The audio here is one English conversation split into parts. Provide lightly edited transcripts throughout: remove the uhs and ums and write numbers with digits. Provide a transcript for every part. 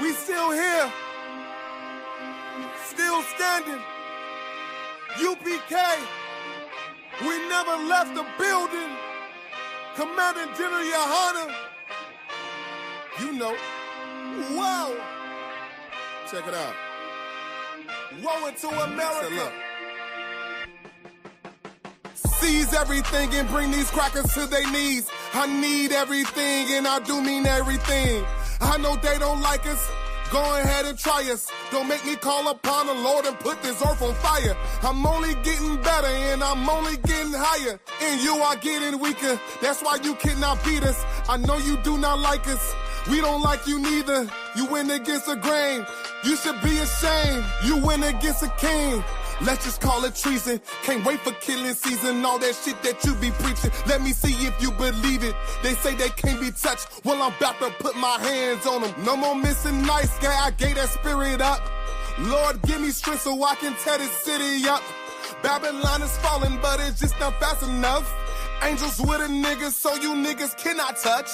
We still here. Still standing. UPK. We never left the building. Commanding General Yahanna. You know. Whoa. Check it out. Woe into America. Seize everything and bring these crackers to their knees. I need everything and I do mean everything. I know they don't like us. Go ahead and try us. Don't make me call upon the Lord and put this earth on fire. I'm only getting better and I'm only getting higher. And you are getting weaker. That's why you cannot beat us. I know you do not like us. We don't like you neither. You went against the grain. You should be ashamed. You went against a king. Let's just call it treason. Can't wait for killing season. All that shit that you be preaching. Let me see if you believe it. They say they can't be touched. Well, I'm about to put my hands on them. No more missing nice guy. I gave that spirit up. Lord, give me strength so I can tear this city up. Babylon is falling, but it's just not fast enough. Angels with a nigga, so you niggas cannot touch.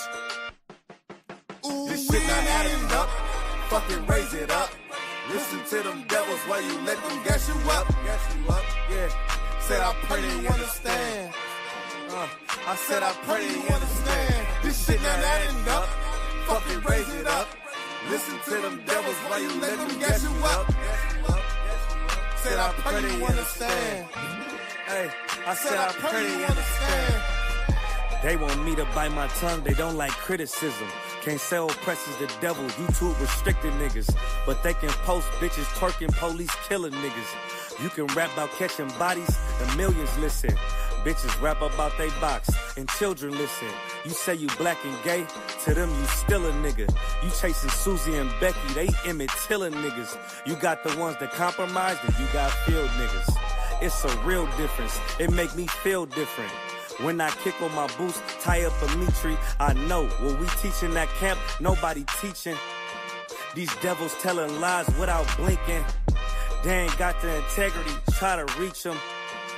Ooh, this shit not adding up. Fucking raise it up. Listen to them devils while you let them gas you up. Yeah. Said I pray they understand. I said I pray they understand. This shit not adding up. Fucking raise it up. Listen to them devils while you let them gas you up. Said I pray they understand. Hey, I said I pray they understand. They want me to bite my tongue, they don't like criticism. Can't sell presses the devil, YouTube restricted niggas. But they can post bitches twerking, police killing niggas. You can rap about catching bodies, and millions listen. Bitches rap about they box, and children listen. You say you black and gay, to them you still a nigga. You chasing Susie and Becky, they Emmett Tiller niggas. You got the ones that compromised, and you got field niggas. It's a real difference, it make me feel different. When I kick on my boots, tie up a meat tree, I know what we teach in that camp, nobody teaching. These devils telling lies without blinking. They ain't got the integrity, try to reach them.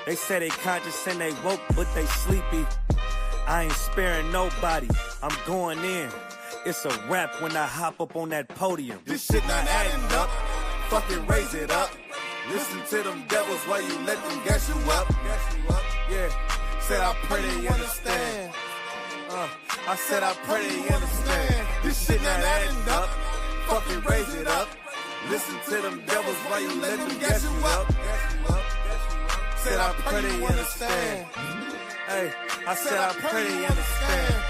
They say they conscious and they woke, but they sleepy. I ain't sparing nobody, I'm going in. It's a rap when I hop up on that podium. This shit not adding up, fucking raise it up. Listen to them devils while you let them gas you up. Yeah. Said I pray they understand. I said I pray they understand. This shit not adding up. Fucking raise it up. Listen to them devils while you let them gas you up. Said I pray they understand. Hey, I said I pray they understand.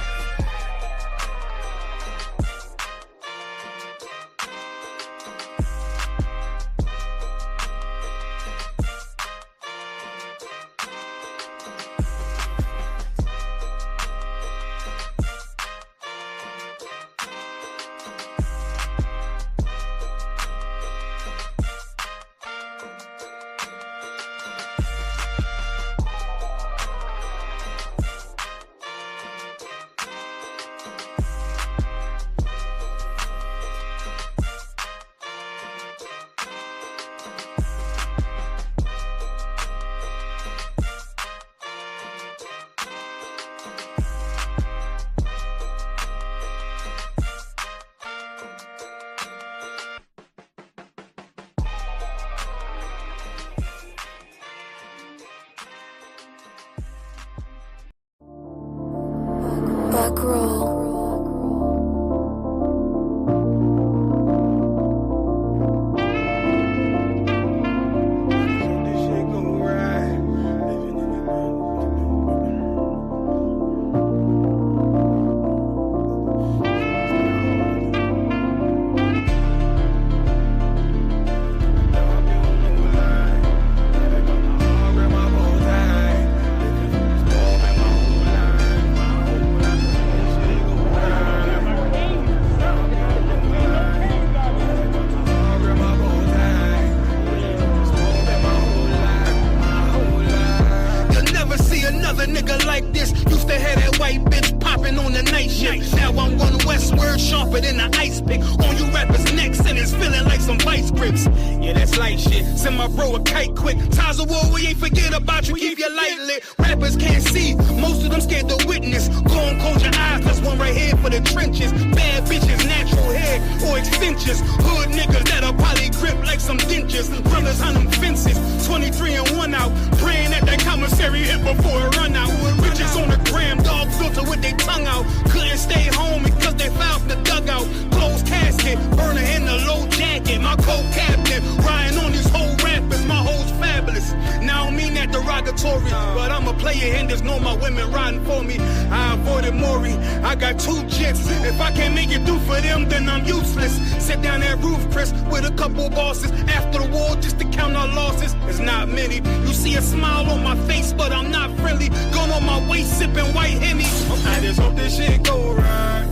cinches. Hood niggas that'll probably grip like some dentures. Brothers on them fences, 23 and 1 out. Praying that that commissary hit before it run out. Bitches on the gram, dog filter with their tongue out. Couldn't stay home because they fouled the dugout. Closed casket, burner in the low jacket. My co-captain, riding on these whole rappers. My hoes fabulous. Now I don't mean that derogatory, but I'm a player and there's no my women riding for me. I avoided Maury, I got 2 jets. If I can't make it through for them, then I'm useless. Sit down that roof, Chris, with a couple bosses. After the war, just to count our losses. It's not many. You see a smile on my face, but I'm not friendly. Going on my way, sipping white Henny. I just hope this shit go right.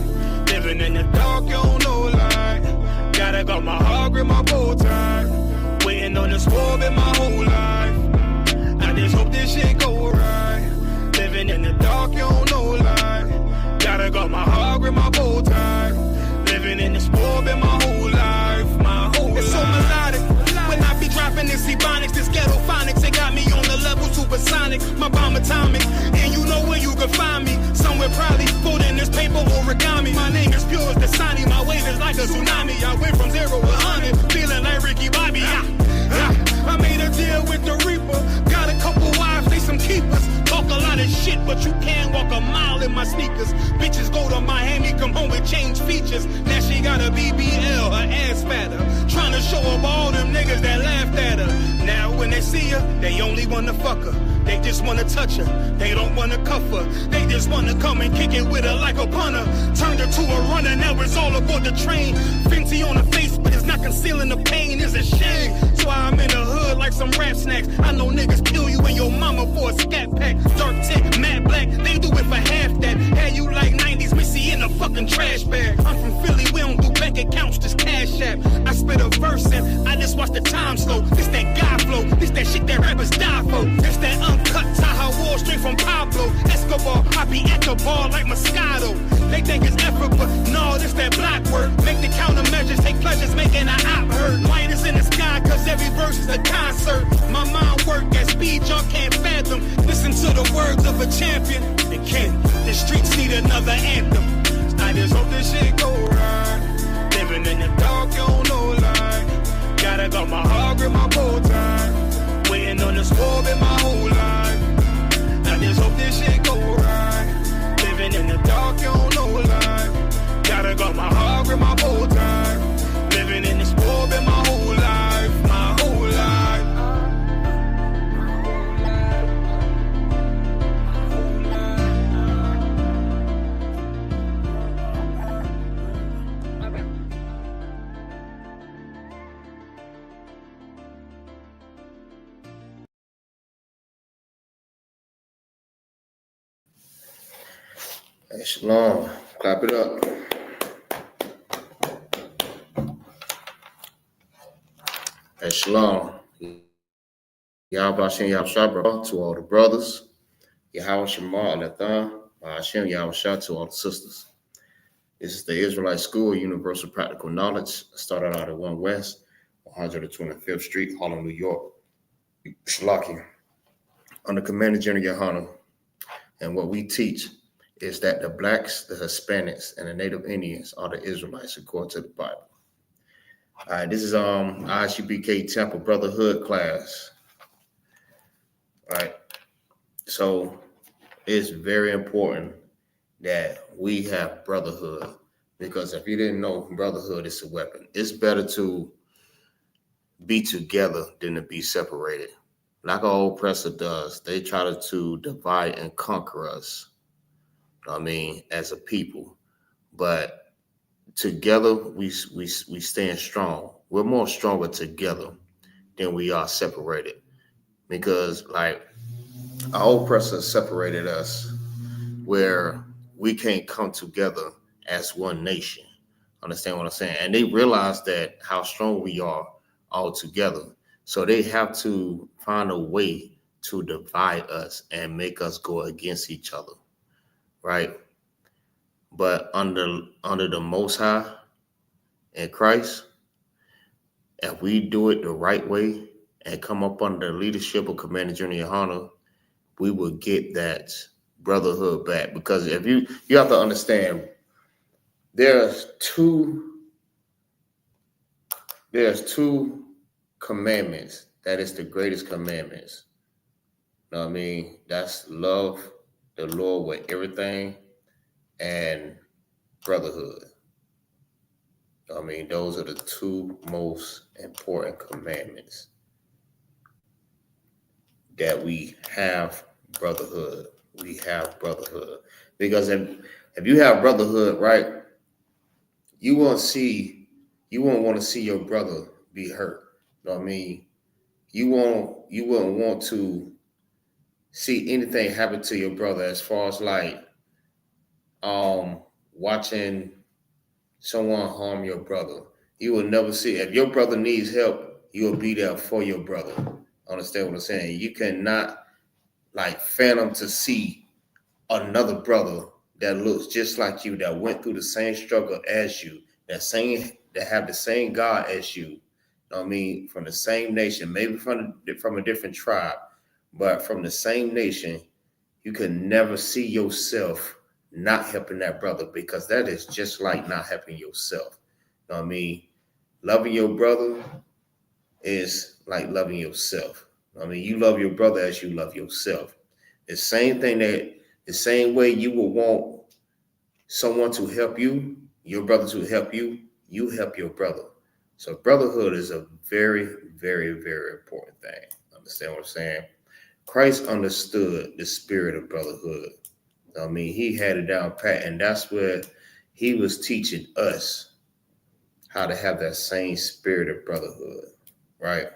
Living in the dark, you don't know lie. Gotta got my heart grip, my bow tie. Waiting on this war in my whole life. I just hope this shit go right. Living in the dark, you don't know lie. Gotta got my heart grip, my bow tie. Living in this war in my whole life, my whole life. It's so melodic. When I be dropping this ebonics, this ghetto phonics, it got me on the level supersonic. My bomb atomic, and you know where you can find me. Somewhere probably folding this paper origami. My name is pure as the Sani, my wave is like a tsunami. I went from 0 to 100, feeling like Ricky Bobby. I made a deal with the Reaper. Got a couple wives, they some keepers. Talk a lot of shit, but you can't walk a mile in my sneakers. Bitches go to Miami, come home with change features. Now she got a BBL, her ass fatter. Trying to show up all them niggas that laughed at her. Now when they see her, they only wanna fuck her. They just wanna touch her, they don't wanna cuff her. They just wanna come and kick it with her like a punter. Turned her to a runner, now it's all aboard the train. Fenty on her face, but it's not concealing the pain, it's a shame. So I'm in the hood like some rap snacks. I know niggas kill you and your mama for a scat pack. Dark tint, matte black, they do it for half that. Had you like 90s Missy in a fucking trash bag. I'm from Philly, we don't do bank accounts, just cash app. I spit a verse and I just watch the time slow. This that God flow, this that shit that rappers die for. This that uncut Taha Wall straight from Pablo Escobar. I be at the bar like Moscato. They think it's effort, but no, this that black work. Make the countermeasures, take pleasures, making an op hurt. Light is in the sky, cause every verse is a concert. My mind work at speed y'all can't fathom. Listen to the words of a champion. They can't, the streets need another anthem. I just hope this shit go right. Living in the dark, you don't know lie. Gotta got my heart grip, my bow tie. Waiting on this war in my whole life. I just hope this shit go right. Living in the dark, you don't know lie. Gotta got my heart grip, my bow tie. Living in this war in my whole life, my whole life. Hey, Shalom. Clap it up. Hey, Shalom. Yahweh Hashem Yahweh to all the brothers. Yahweh Shema Alathan. Hashem Yahweh Shah to all the sisters. This is the Israelite School of Universal Practical Knowledge. Started out at 1 West, 125th Street, Harlem, New York. Shalaki. Under Commander General Yahanna. And what we teach is that the blacks, the Hispanics, and the Native Indians are the Israelites according to the Bible. All right, this is Isupk Tampa Brotherhood class. All right, so it's very important that we have brotherhood, because if you didn't know, brotherhood is a weapon. It's better to be together than to be separated. Like our oppressor does, they try to divide and conquer us. I mean, as a people, but together we stand strong. We're more stronger together than we are separated, because like our oppressor separated us where we can't come together as one nation. Understand what I'm saying? And they realize that how strong we are all together. So they have to find a way to divide us and make us go against each other. Right? But under the Most High in Christ, if we do it the right way and come up under the leadership of Commander General Yahanna, we will get that brotherhood back. Because if you have to understand, there's two there's two commandments that is the greatest commandments. You know what I mean? That's love the Lord with everything and brotherhood. You know what I mean? Those are the two most important commandments that we have brotherhood. We have brotherhood. Because if you have brotherhood, right, you won't want to see your brother be hurt. You know what I mean? You wouldn't want to see anything happen to your brother as far as like watching someone harm your brother. You will never see, if your brother needs help, you will be there for your brother. Understand what I'm saying? You cannot like phantom to see another brother that looks just like you, that went through the same struggle as you, that have the same God as you. You know what I mean? From the same nation, maybe from a different tribe, but from the same nation. You can never see yourself not helping that brother, because that is just like not helping yourself. You know what I mean? Loving your brother is like loving yourself. I mean, you love your brother as you love yourself. The same way you would want someone to help you, your brother to help you, you help your brother. So brotherhood is a very, very, very important thing. Understand what I'm saying? Christ understood the spirit of brotherhood. I mean, he had it down pat, and that's where he was teaching us how to have that same spirit of brotherhood, right?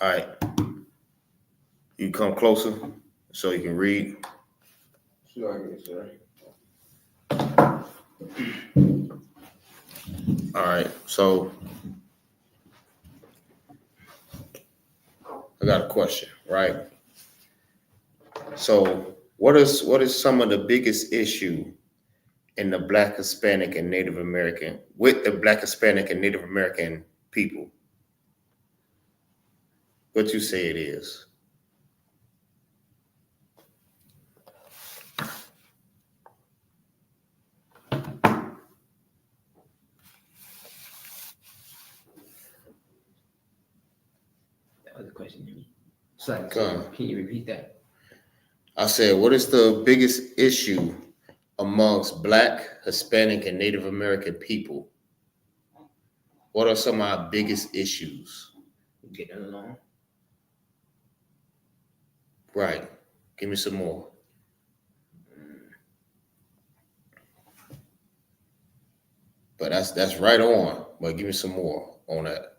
All right. You come closer so you can read. Sure, sir. All right. So I got a question, right? So what is some of the biggest issue in the Black, Hispanic, and Native American, with the Black, Hispanic, and Native American people? What you say it is? That was a question. So, can you repeat that? I said, what is the biggest issue amongst Black, Hispanic, and Native American people? What are some of our biggest issues? Getting along. Right. Give me some more. But that's right on. But give me some more on that.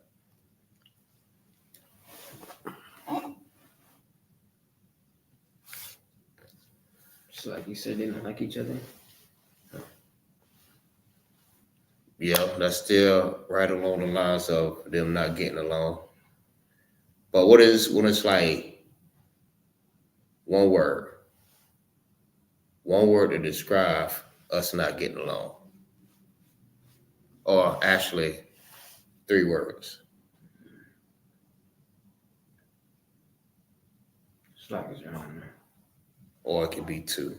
So like you said, they don't like each other. Yeah, that's still right along the lines of them not getting along. But when it's like one word to describe us not getting along, or actually 3 words. It's like it's wrong. Or it could be 2.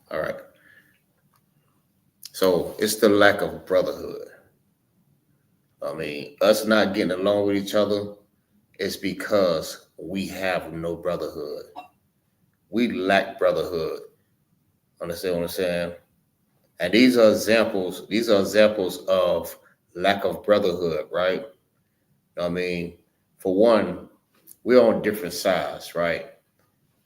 All right. So it's the lack of brotherhood. I mean, us not getting along with each other is because we have no brotherhood. We lack brotherhood. Understand what I'm saying? And these are examples of lack of brotherhood, right? I mean, for one, we're on different sides, right?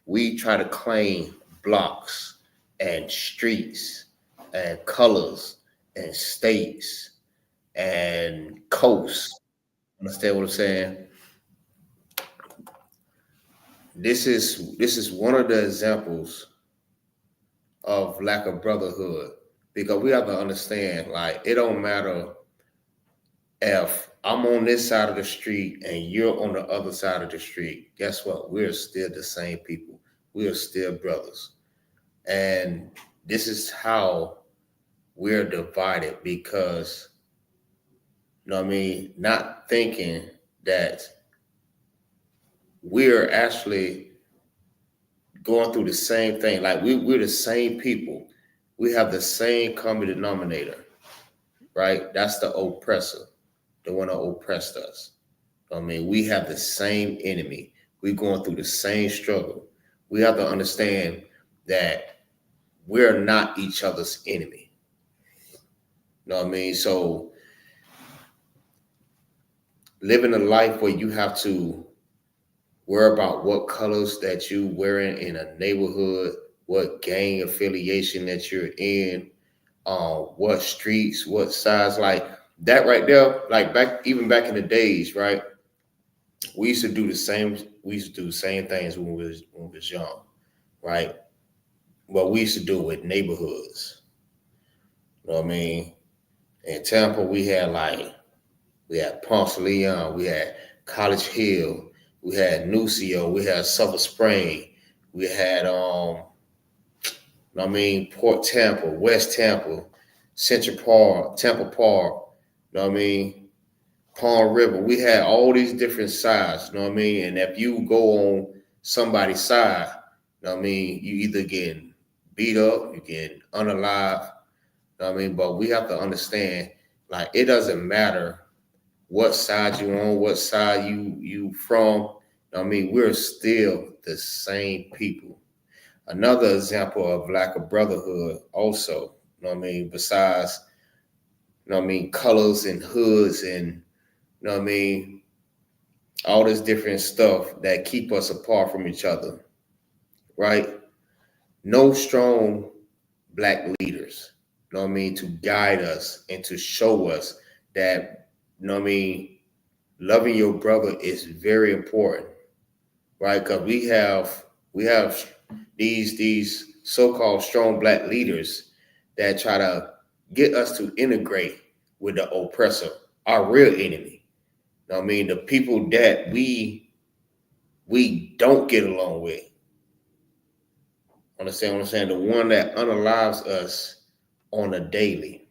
We try to claim blocks and streets and colors and states and coasts. Understand what I'm saying? This is one of the examples of lack of brotherhood, because we have to understand, like, it don't matter if I'm on this side of the street and you're on the other side of the street. Guess what? We're still the same people. We are still brothers. And this is how we're divided, because, you know what I mean, not thinking that we're actually going through the same thing. Like we're the same people. We have the same common denominator, right? That's the oppressor. the one that oppressed us. I mean, we have the same enemy. We're going through the same struggle. We have to understand that we're not each other's enemy. You know what I mean? So living a life where you have to worry about what colors that you wearing in a neighborhood, what gang affiliation that you're in, what streets, what size, like that right there, like even back in the days, right? We used to do the same things when we was young, right? But we used to do it with neighborhoods. You know what I mean? In Tampa, we had Ponce Leon, we had College Hill, we had Nucio, we had Silver Spring, we had Port Tampa, West Tampa, Central Park, Tampa Park, you know what I mean? Palm River. We had all these different sides, you know what I mean? And if you go on somebody's side, you know what I mean, you either get beat up, you get unalive, you know what I mean? But we have to understand, like, it doesn't matter what side you're on, what side you from, you know what I mean? We're still the same people. Another example of lack of brotherhood also, you know what I mean, besides, you know what I mean, colors and hoods and, you know what I mean, all this different stuff that keep us apart from each other, right? No strong Black leaders, you know what I mean, to guide us and to show us that, you know what I mean, loving your brother is very important, right? Because we have these so-called strong Black leaders that try to get us to integrate with the oppressor, our real enemy. You know what I mean? The people that we don't get along with. Understand what I'm saying? The one that unalives us on a daily.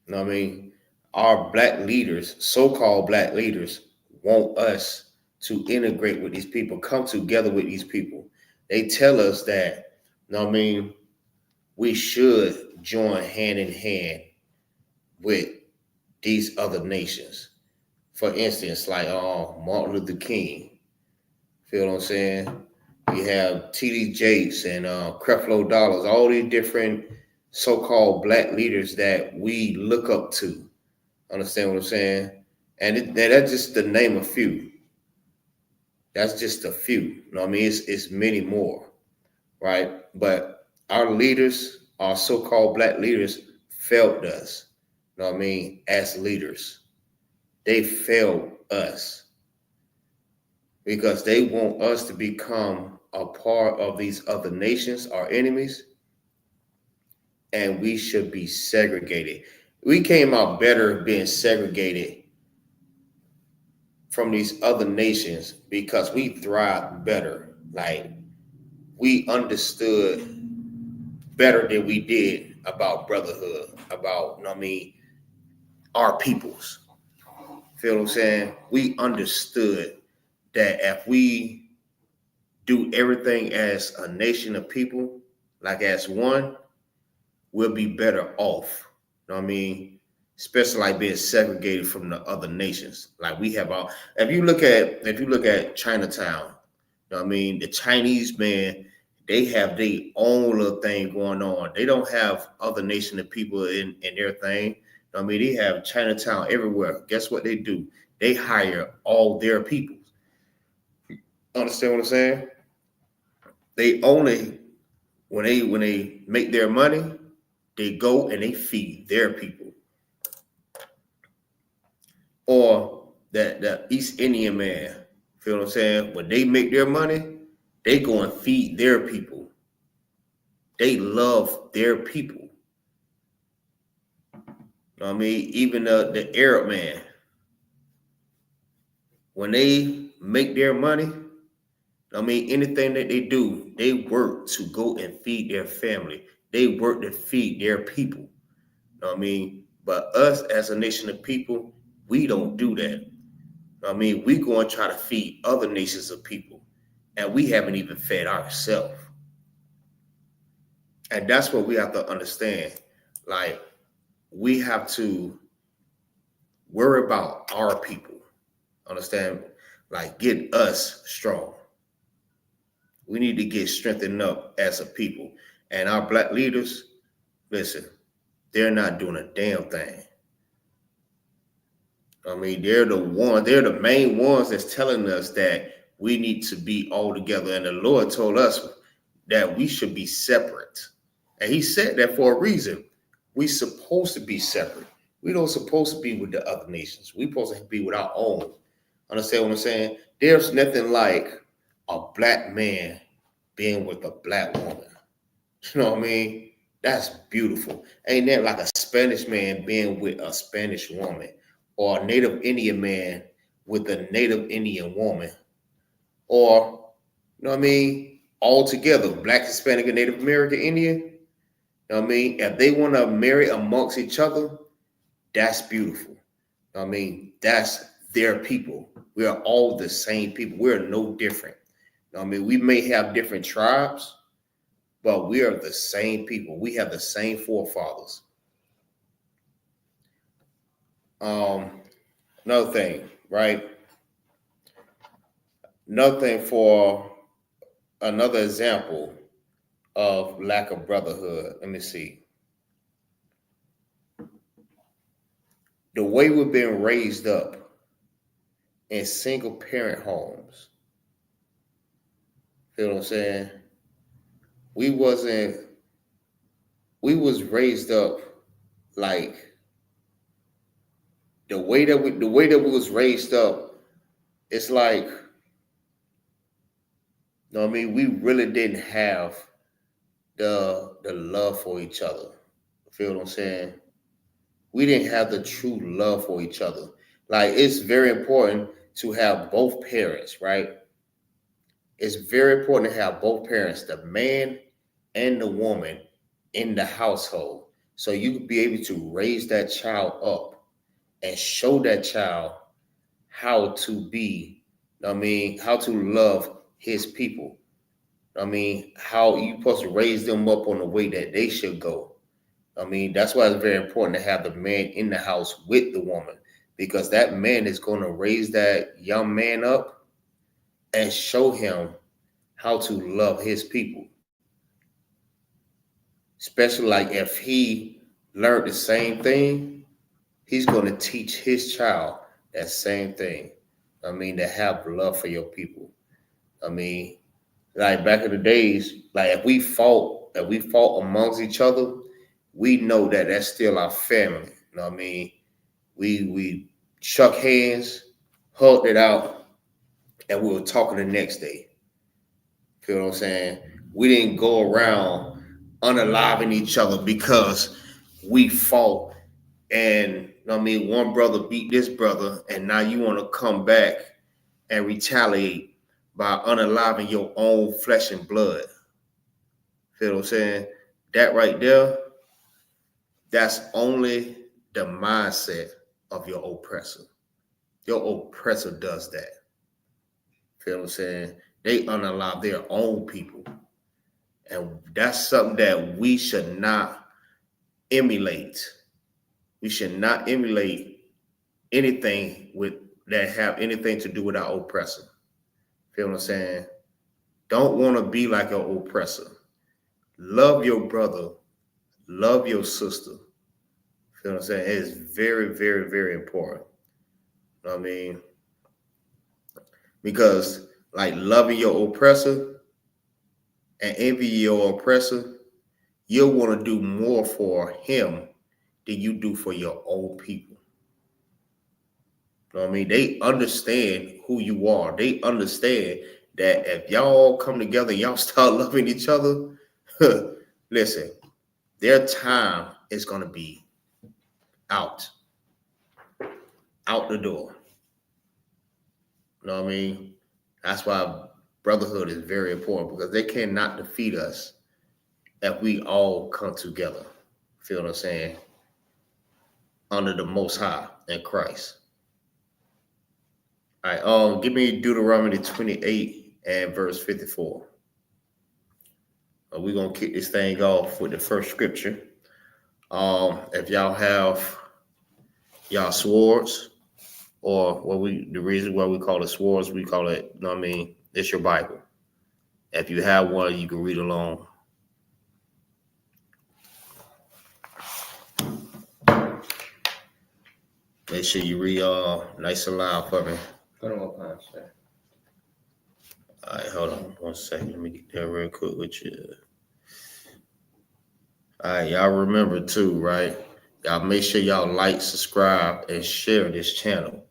You know what I mean? Our Black leaders, so-called Black leaders, want us to integrate with these people, come together with these people. They tell us that, you know what I mean, we should join hand in hand with these other nations. For instance, like Martin Luther King, feel what I'm saying? You have T.D. Jakes and Creflo Dollars, all these different so-called Black leaders that we look up to. Understand what I'm saying? And that's just to name a few. That's just a few. You know what I mean? It's many more, right? But our leaders, our so-called Black leaders, failed us. You know what I mean? As leaders. They failed us because they want us to become a part of these other nations, our enemies, and we should be segregated. We came out better being segregated from these other nations because we thrived better. Like, we understood better than we did about brotherhood, about, you know what I mean, our peoples. Feel what I'm saying? We understood that if we do everything as a nation of people, like as one, we'll be better off. You know what I mean? Especially like being segregated from the other nations. Like we have all. If you look at Chinatown, you know what I mean? The Chinese, man, they have their own little thing going on. They don't have other nation of people in their thing. You know what I mean? They have Chinatown everywhere. Guess what they do? They hire all their people. Understand what I'm saying? They only when they make their money, they go and they feed their people. Or the East Indian man, feel what I'm saying? When they make their money, they go and feed their people. They love their people. You know what I mean? Even the Arab man, when they make their money, I mean, anything that they do, they work to go and feed their family. They work to feed their people. You know what I mean? But us as a nation of people, we don't do that. You know what I mean? We go and try to feed other nations of people, and we haven't even fed ourselves. And that's what we have to understand. Like, we have to worry about our people. Understand? Like, get us strong. We need to get strengthened up as a people. And our black leaders, listen, they're not doing a damn thing. I mean, they're the main ones that's telling us that we need to be all together. And the Lord told us that we should be separate. And he said that for a reason. We're supposed to be separate. We don't supposed to be with the other nations. We're supposed to be with our own. Understand what I'm saying? There's nothing like a black man being with a black woman. You know what I mean? That's beautiful. Ain't that like a Spanish man being with a Spanish woman, or a Native Indian man with a Native Indian woman, or, you know what I mean, all together, Black, Hispanic, and Native American Indian? You know what I mean? If they want to marry amongst each other, that's beautiful. You know what I mean? That's their people. We are all the same people. We're no different. You know what I mean? We may have different tribes, but we are the same people. We have the same forefathers. Another thing, right? Another thing for another example of lack of brotherhood. Let me see. The way we've been raised up in single parent homes. Feel what I'm saying? We was raised up like the way that we was raised up. It's like, you know what I mean? We really didn't have the love for each other. Feel what I'm saying? We didn't have the true love for each other. Like, it's very important to have both parents, right? It's very important to have both parents, the man and the woman, in the household, so you could be able to raise that child up and show that child how to be, you know what I mean, how to love his people. I mean, how you supposed to raise them up on the way that they should go. I mean, that's why it's very important to have the man in the house with the woman, because that man is going to raise that young man up and show him how to love his people. Especially like if he learned the same thing, he's going to teach his child that same thing. I mean, to have love for your people. I mean, like back in the days, like if we fought amongst each other, we know that that's still our family. You know what I mean? We shook hands, hugged it out, and we were talking the next day. Feel what I'm saying? We didn't go around unaliving each other because we fought, and, you know what I mean, one brother beat this brother, and now you want to come back and retaliate by unaliving your own flesh and blood. Feel what I'm saying? That right there, that's only the mindset of your oppressor. Your oppressor does that. Feel what I'm saying? They unalive their own people. And that's something that we should not emulate. We should not emulate anything that have anything to do with our oppressor. Feel what I'm saying? Don't want to be like your oppressor. Love your brother. Love your sister. Feel what I'm saying? It's very, very, very important. You know what I mean? Because like loving your oppressor and envying your oppressor, you'll want to do more for him than you do for your own people. You know what I mean? They understand who you are. They understand that if y'all come together and y'all start loving each other, listen, their time is going to be out the door. You know what I mean? That's why brotherhood is very important, because they cannot defeat us if we all come together. Feel what I'm saying? Under the Most High in Christ. All right, give me Deuteronomy 28 and verse 54. We're going to kick this thing off with the first scripture. If y'all have y'all swords, or the reason why we call it swords, we call it, you know what I mean, it's your Bible. If you have one, you can read along. Make sure you read nice and loud for me. Hold on one time, sir. All right, hold on 1 second. Let me get that real quick with you. All right, y'all remember too, right? Y'all make sure y'all like, subscribe, and share this channel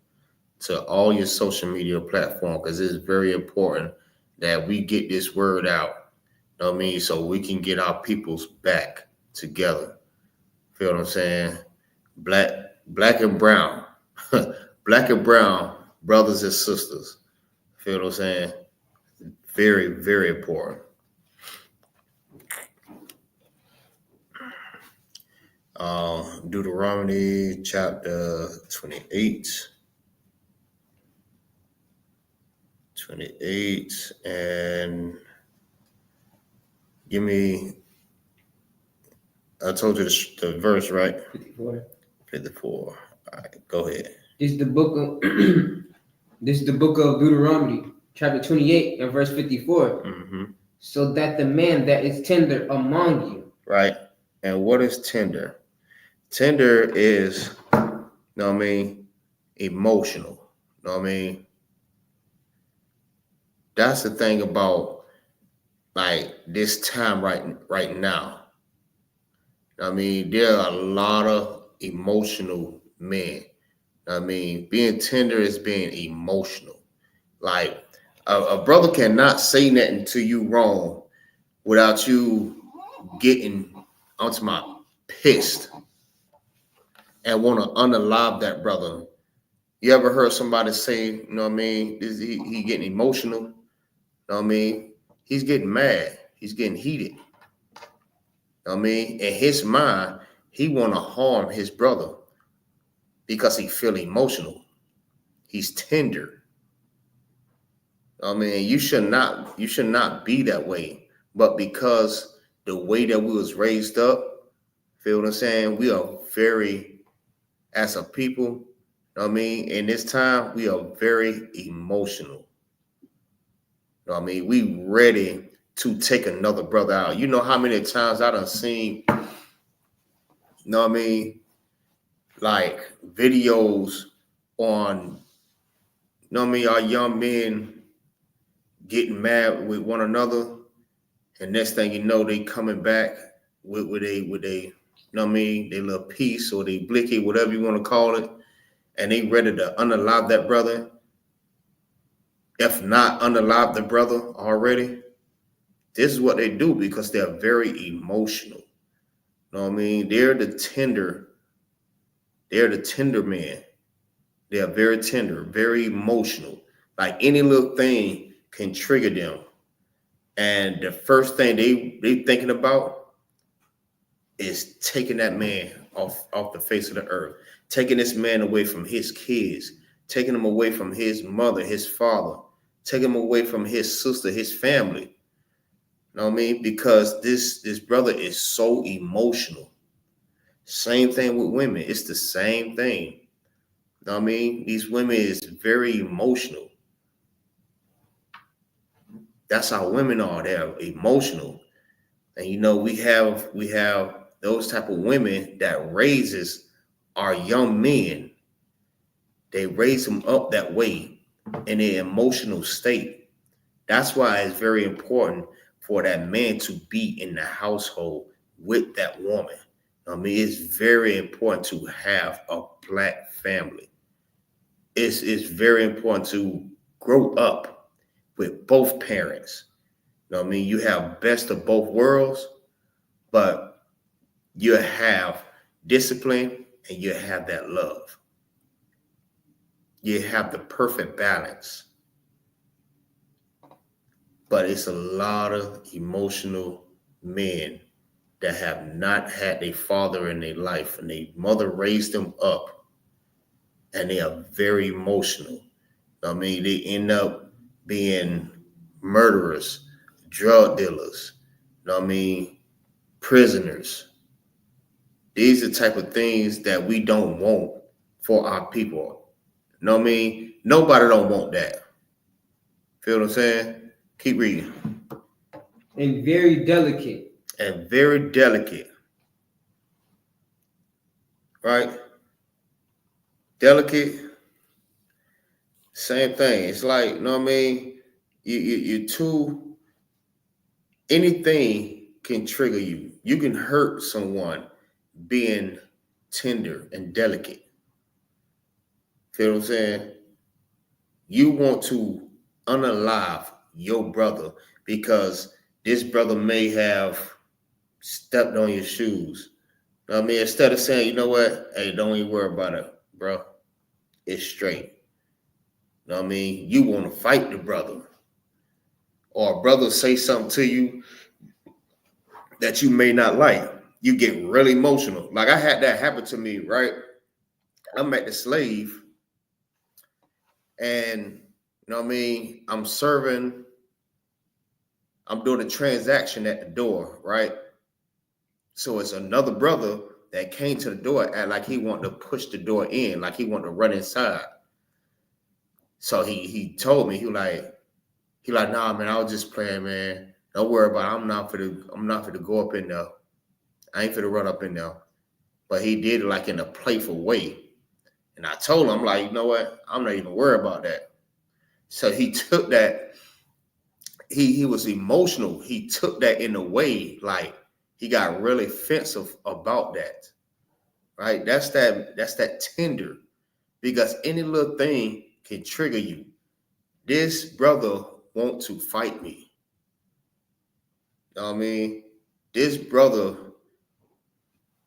to all your social media platforms, because it's very important that we get this word out. You know what I mean? So we can get our peoples back together. Feel what I'm saying? Black and brown. Black and brown, brothers and sisters. Feel what I'm saying? Very, very important. Deuteronomy chapter 28. 28, and give me, I told you the verse, right? 54. 54. All right, go ahead. This is the book of Deuteronomy, chapter 28 and verse 54. Mm-hmm. So that the man that is tender among you. Right. And what is tender? Tender is, you know what I mean, emotional. You know what I mean? That's the thing about like this time right now. I mean, there are a lot of emotional men. I mean, being tender is being emotional. Like a brother cannot say nothing to you wrong without you getting onto my pissed and want to unalive that brother. You ever heard somebody say, you know what I mean, he getting emotional? You know what I mean? He's getting mad. He's getting heated. You know what I mean? In his mind, he want to harm his brother because he feel emotional. He's tender. I mean, you should not be that way. But because the way that we was raised up, feel what I'm saying? We are very, as a people, you know what I mean? In this time, we are very emotional. You know what I mean? We ready to take another brother out. You know how many times I done seen, you know what I mean, like videos on, you know what I mean, our young men getting mad with one another, and next thing you know, they coming back with a, you know what I mean, they little piece or they blicky, whatever you want to call it, and they ready to unalive that brother. If not unalive the brother already, this is what they do because they're very emotional. You know what I mean? They're the tender men. They are very tender, very emotional. Like any little thing can trigger them. And the first thing they thinking about is taking that man off the face of the earth, taking this man away from his kids, taking him away from his mother, his father, taking him away from his sister, his family. You know what I mean? Because this brother is so emotional. Same thing with women. It's the same thing. You know what I mean? These women is very emotional. That's how women are. They're emotional. And you know, we have those type of women that raises our young men. They raise them up that way in an emotional state. That's why it's very important for that man to be in the household with that woman. I mean, it's very important to have a black family. It's very important to grow up with both parents. You know what I mean? You have best of both worlds, but you have discipline and you have that love. You have the perfect balance. But it's a lot of emotional men that have not had their father in their life and their mother raised them up, and they are very emotional. I mean, they end up being murderers, drug dealers, you know what I mean, prisoners. These are the type of things that we don't want for our people. You know what I mean? Nobody don't want that. Feel what I'm saying? Keep reading. And very delicate. And very delicate. Right? Delicate. Same thing. It's like, you know what I mean? You too, anything can trigger you. You can hurt someone being tender and delicate. Feel what I'm saying? You want to unalive your brother because this brother may have stepped on your shoes. You know what I mean? Instead of saying, you know what? Hey, don't even worry about it, bro. It's straight. You know what I mean? You want to fight the brother. Or a brother say something to you that you may not like. You get really emotional. Like I had that happen to me, right? I'm at the slave and, you know what I mean? I'm doing a transaction at the door, right? So it's another brother that came to the door and like he wanted to push the door in, like he wanted to run inside. So he told me, he like, nah, man, I was just playing, man. Don't worry about it. I'm not for to go up in there. I ain't for to run up in there. But he did it like in a playful way. And I told him, I'm like, you know what? I'm not even worried about that. So he took that. He was emotional. He took that in a way, like he got really offensive about that. Right? That's that tender. Because any little thing can trigger you. This brother want to fight me. You know what I mean? This brother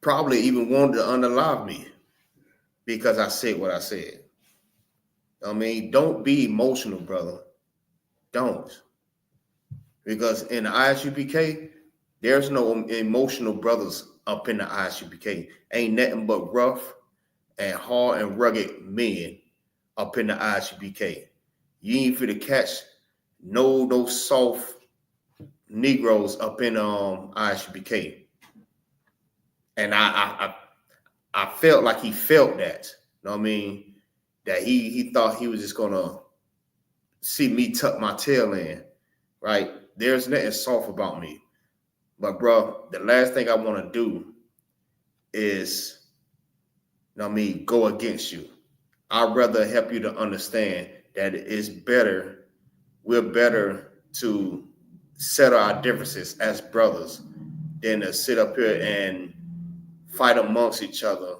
probably even wanted to unalive me because I said what I said. You know what I mean? Don't be emotional, brother. Don't. Because in the ISUPK, there's no emotional brothers up in the ISUPK. Ain't nothing but rough and hard and rugged men up in the ISUPK. You ain't finna catch no soft Negroes up in ISUPK. And I felt like he felt that. You know what I mean? That he thought he was just gonna see me tuck my tail in, right? There's nothing soft about me. But bro, the last thing I want to do is, you know what I mean, go against you. I'd rather help you to understand that it's better, we're better to settle our differences as brothers than to sit up here and fight amongst each other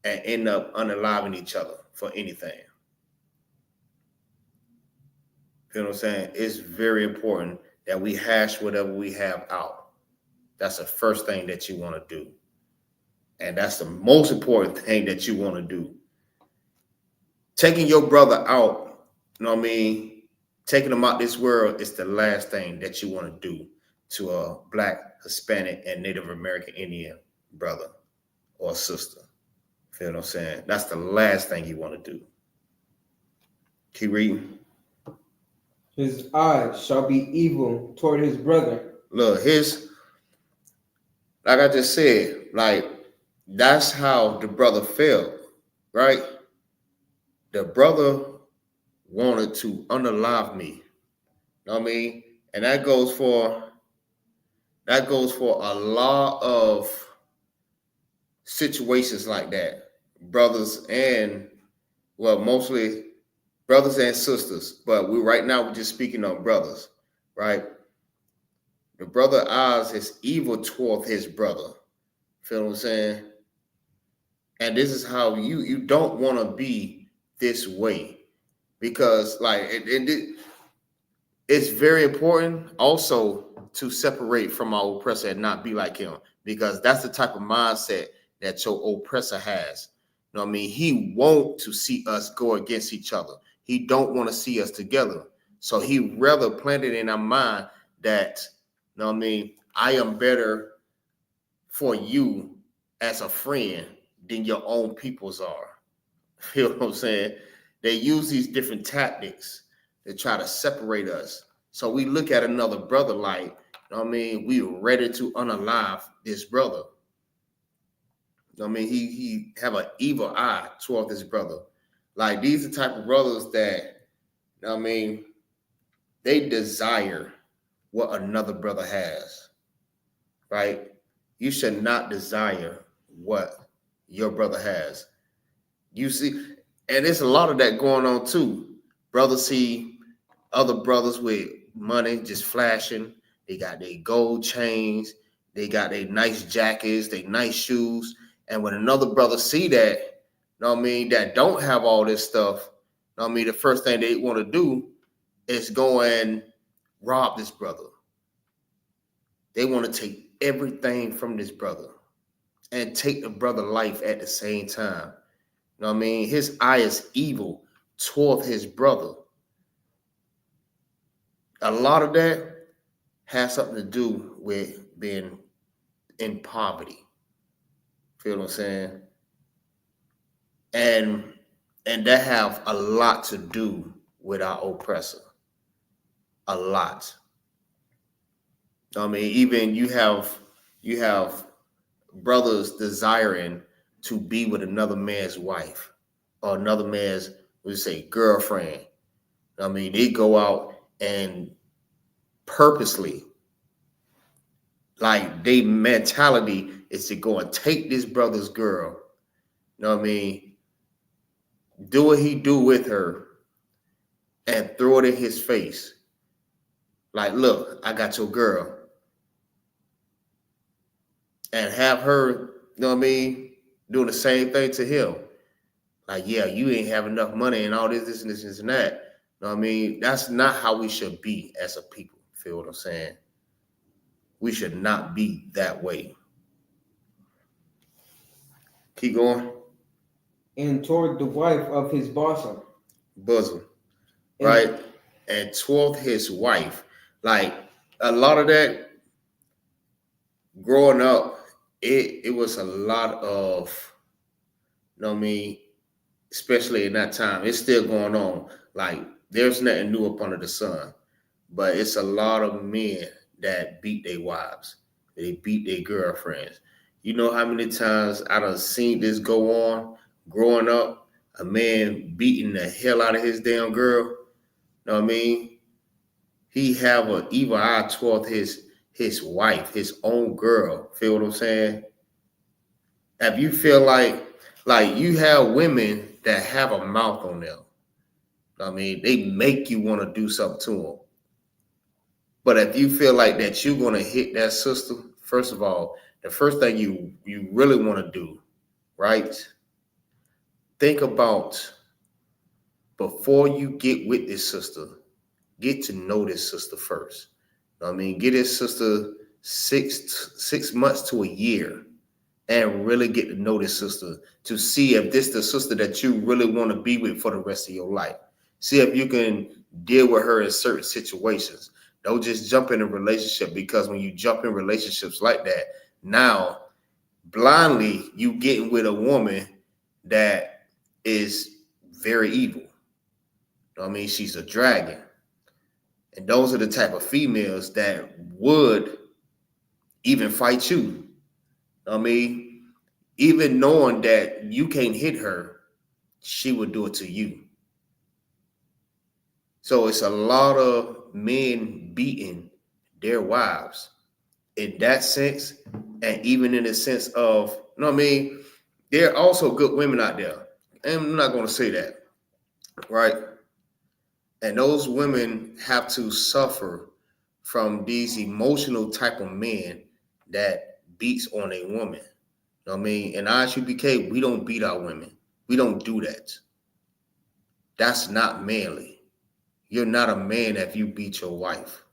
and end up unaliving each other for anything. You know what I'm saying? It's very important that we hash whatever we have out. That's the first thing that you want to do. And that's the most important thing that you want to do. Taking your brother out, you know what I mean? Taking him out this world is the last thing that you want to do to a Black, Hispanic, and Native American Indian brother or sister. Feel what I'm saying? That's the last thing you want to do. Keep reading. His eyes shall be evil toward his brother. Look, like I just said, like that's how the brother felt, right? The brother wanted to unalive me. You know what I mean? And that goes for a lot of situations like that. Brothers and, well, mostly brothers and sisters. But right now we're just speaking on brothers, right? The brother eyes is evil toward his brother. Feel what I'm saying? And this is how you don't want to be this way. Because like it's very important also to separate from our oppressor and not be like him, because that's the type of mindset that your oppressor has. You know what I mean? He wants to see us go against each other. He don't want to see us together. So he rather planted in our mind that, you know what I mean, I am better for you as a friend than your own peoples are. You know what I'm saying? They use these different tactics to try to separate us. So we look at another brother like, you know what I mean, we are ready to unalive this brother. I mean, he have an evil eye toward his brother. Like, these are the type of brothers that, I mean, they desire what another brother has, right? You should not desire what your brother has. You see, and there's a lot of that going on too. Brothers see other brothers with money just flashing. They got their gold chains, they got their nice jackets, their nice shoes. And when another brother see that, you know what I mean, that don't have all this stuff, you know what I mean, the first thing they want to do is go and rob this brother. They want to take everything from this brother and take the brother life at the same time. You know what I mean? His eye is evil toward his brother. A lot of that has something to do with being in poverty. Feel what I'm saying? And that have a lot to do with our oppressor. A lot. I mean, even you have brothers desiring to be with another man's wife or another man's, we say, girlfriend. I mean, they go out and purposely, like, their mentality is to go and take this brother's girl, you know what I mean, do what he do with her and throw it in his face. Like, look, I got your girl. And have her, you know what I mean, doing the same thing to him. Like, yeah, you ain't have enough money and all this and that. You know what I mean? That's not how we should be as a people. Feel what I'm saying? We should not be that way. Keep going. And toward the wife of his bosom. Right? And toward his wife. Like, a lot of that growing up, it was a lot of, you know what I mean, especially in that time. It's still going on. Like, there's nothing new up under the sun. But it's a lot of men that beat their wives. They beat their girlfriends. You know how many times I done seen this go on growing up? A man beating the hell out of his damn girl. You know what I mean? He have an evil eye toward his wife, his own girl. Feel what I'm saying? If you feel like you have women that have a mouth on them. I mean, they make you want to do something to them. But if you feel like that you're going to hit that sister, first of all, the first thing you really want to do, right? Think about, before you get with this sister, get to know this sister first. I mean, get this sister 6 months to a year and really get to know this sister to see if this is the sister that you really want to be with for the rest of your life. See if you can deal with her in certain situations. Don't just jump in a relationship, because when you jump in relationships like that, now blindly you getting with a woman that is very evil. I mean, she's a dragon. And those are the type of females that would even fight you. I mean, even knowing that you can't hit her, she would do it to you. So it's a lot of men beating their wives in that sense, and even in the sense of, you know what I mean, there are also good women out there. And I'm not going to say that, right? And those women have to suffer from these emotional type of men that beats on a woman. You know what I mean? In Isupk, we don't beat our women. We don't do that. That's not manly. You're not a man if you beat your wife.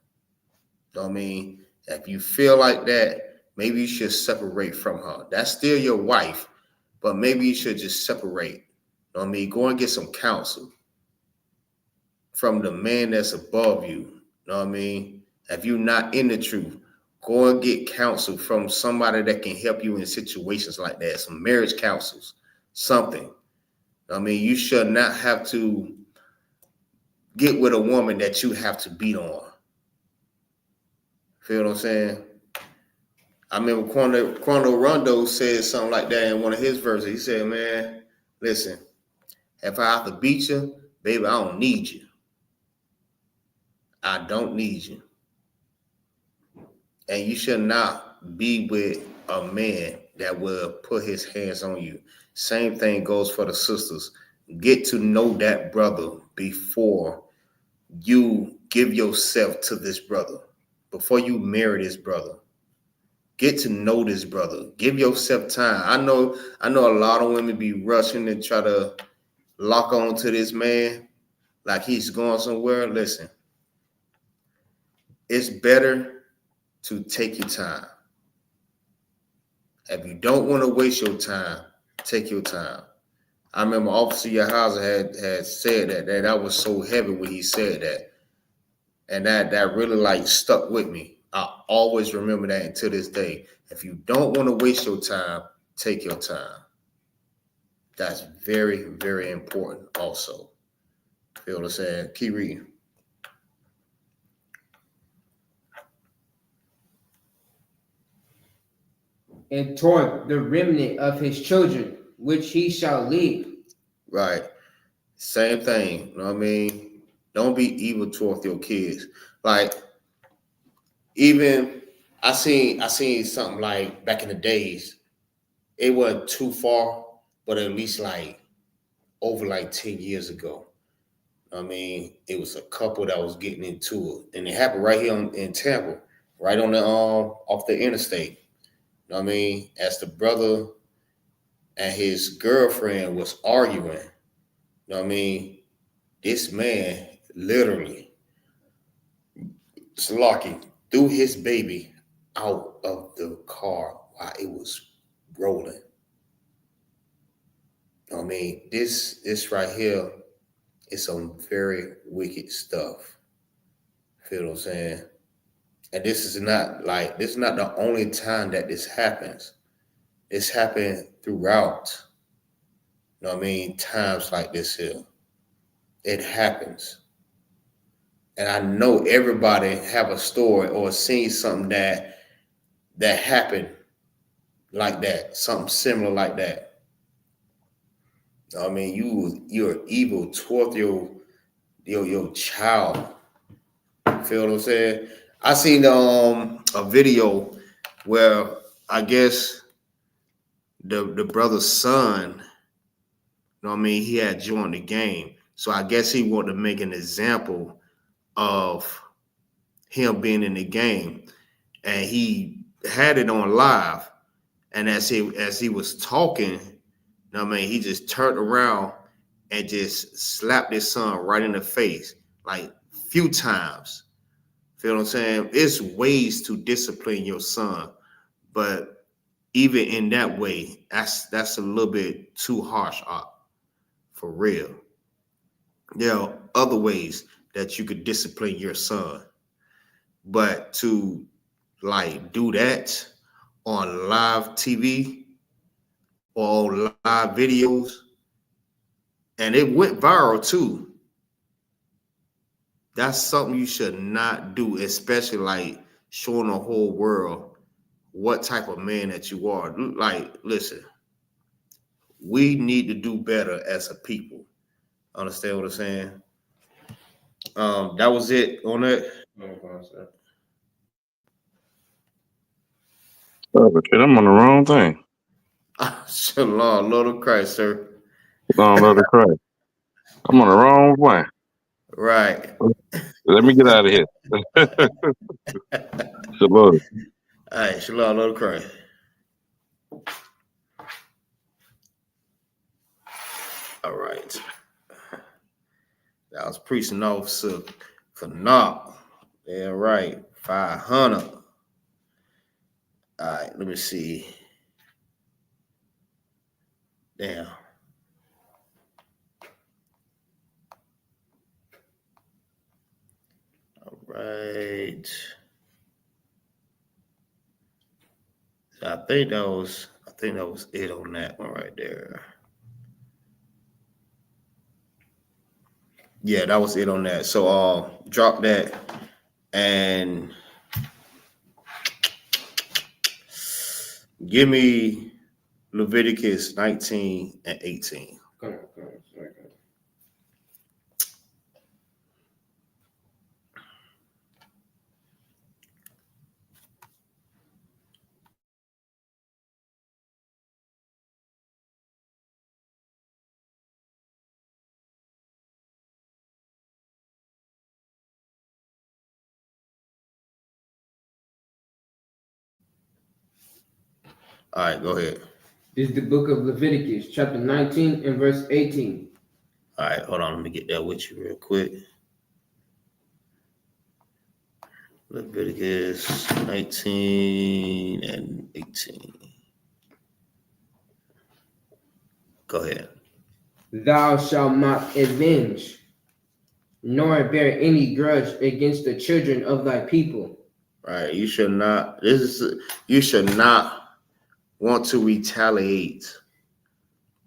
You know what I mean? If you feel like that, maybe you should separate from her. That's still your wife, but maybe you should just separate. You know what I mean? Go and get some counsel from the man that's above you. You know what I mean? If you're not in the truth, go and get counsel from somebody that can help you in situations like that. Some marriage counsels, something. I mean, you should not have to get with a woman that you have to beat on. Feel what I'm saying? I remember Quando Rondo said something like that in one of his verses. He said, man, listen, if I have to beat you, baby, I don't need you. I don't need you. And you should not be with a man that will put his hands on you. Same thing goes for the sisters. Get to know that brother before you give yourself to this brother, before you marry this brother. Get to know this brother. Give yourself time. I know a lot of women be rushing and try to lock on to this man like he's going somewhere. Listen, it's better to take your time. If you don't want to waste your time, take your time. I remember Officer Yahanna had said that was so heavy when he said that. And that really like stuck with me. I always remember that until this day. If you don't want to waste your time, take your time. That's very, very important also. Feel what I'm saying? Keep reading. And toward the remnant of his children, which he shall leave. Right. Same thing. You know what I mean? Don't be evil toward your kids. Like, even I seen something like back in the days, it wasn't too far, but at least like over like 10 years ago. I mean, it was a couple that was getting into it. And it happened right here in Tampa, right on the off the interstate. You know what I mean? As the brother and his girlfriend was arguing, you know what I mean? This man literally Slocky threw his baby out of the car while it was rolling. I mean, this right here is some very wicked stuff. Feel what I'm saying? And this is not the only time that this happens. It's happened throughout. You know what I mean? Times like this here. It happens. And I know everybody have a story or seen something that happened like that, something similar like that. I mean, you're evil toward your child. Feel what I'm saying? I seen a video where I guess the brother's son, you know what I mean, he had joined the game. So I guess he wanted to make an example of him being in the game. And he had it on live. And as he was talking, you know what I mean, he just turned around and just slapped his son right in the face, like a few times. Feel what I'm saying? It's ways to discipline your son, but even in that way, that's a little bit too harsh, for real. There are other ways that you could discipline your son, but to like do that on live TV or live videos, and it went viral too. That's something you should not do, especially like showing the whole world what type of man that you are. Like, listen, we need to do better as a people. Understand what I'm saying? That was it on that. Oh, but shit, I'm on the wrong thing. Shalom, Lord of Christ, sir. Lord of Christ. I'm on the wrong one. Right. Let me get out of here. Shalom. All right, shalom, Lord of Christ. All right. That was preaching officer for knock. Yeah, right. 500. All right, let me see. Damn. All right. I think that was it on that one right there. Yeah, that was it on that. So drop that and Give me Leviticus 19 and 18. Come on. All right, go ahead. This is the book of Leviticus, chapter 19 and verse 18. All right, hold on. Let me get that with you real quick. Leviticus 19 and 18. Go ahead. Thou shalt not avenge, nor bear any grudge against the children of thy people. Right. You should not. You should not want to retaliate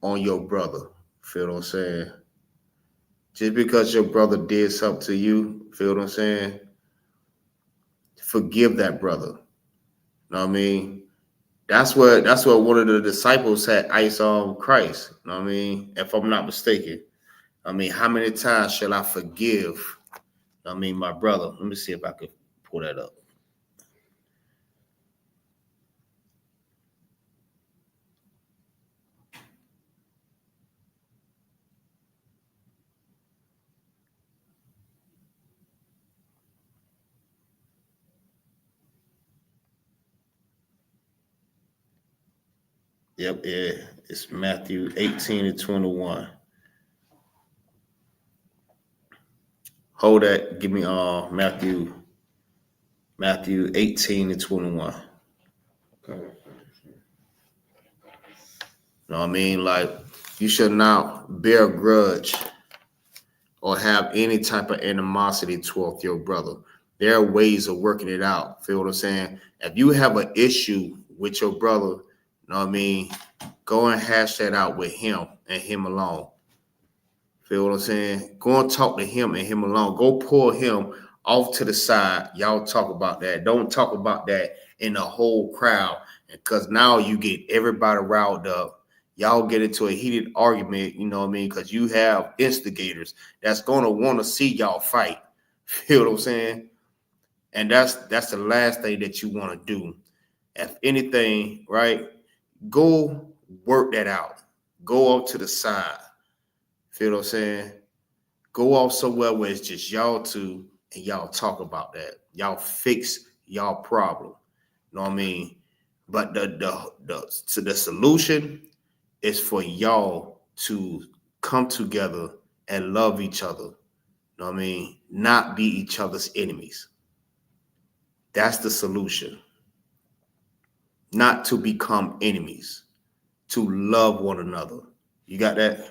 on your brother. Feel what I'm saying? Just because your brother did something to you, feel what I'm saying? Forgive that brother. You know what I mean? That's what one of the disciples had ice on Christ. You know what I mean? If I'm not mistaken. I mean, how many times shall I forgive? I mean, my brother. Let me see if I could pull that up. Yep, yeah. It's Matthew 18 and 21. Hold that. Give me Matthew 18 and 21. Okay. You know what I mean? Like, you should not bear a grudge or have any type of animosity toward your brother. There are ways of working it out. Feel what I'm saying? If you have an issue with your brother, you know what I mean? Go and hash that out with him and him alone. Feel what I'm saying? Go and talk to him and him alone. Go pull him off to the side. Y'all talk about that. Don't talk about that in the whole crowd, because now you get everybody riled up. Y'all get into a heated argument, you know what I mean? Because you have instigators that's going to want to see y'all fight. Feel what I'm saying? And that's the last thing that you want to do. If anything, right, go work that out. Go off to the side. Feel what I'm saying? Go off somewhere where it's just y'all two and y'all talk about that. Y'all fix y'all problem. You know what I mean? But the solution is for y'all to come together and love each other. You know what I mean? Not be each other's enemies. That's the solution. Not to become enemies, to love one another. You got that?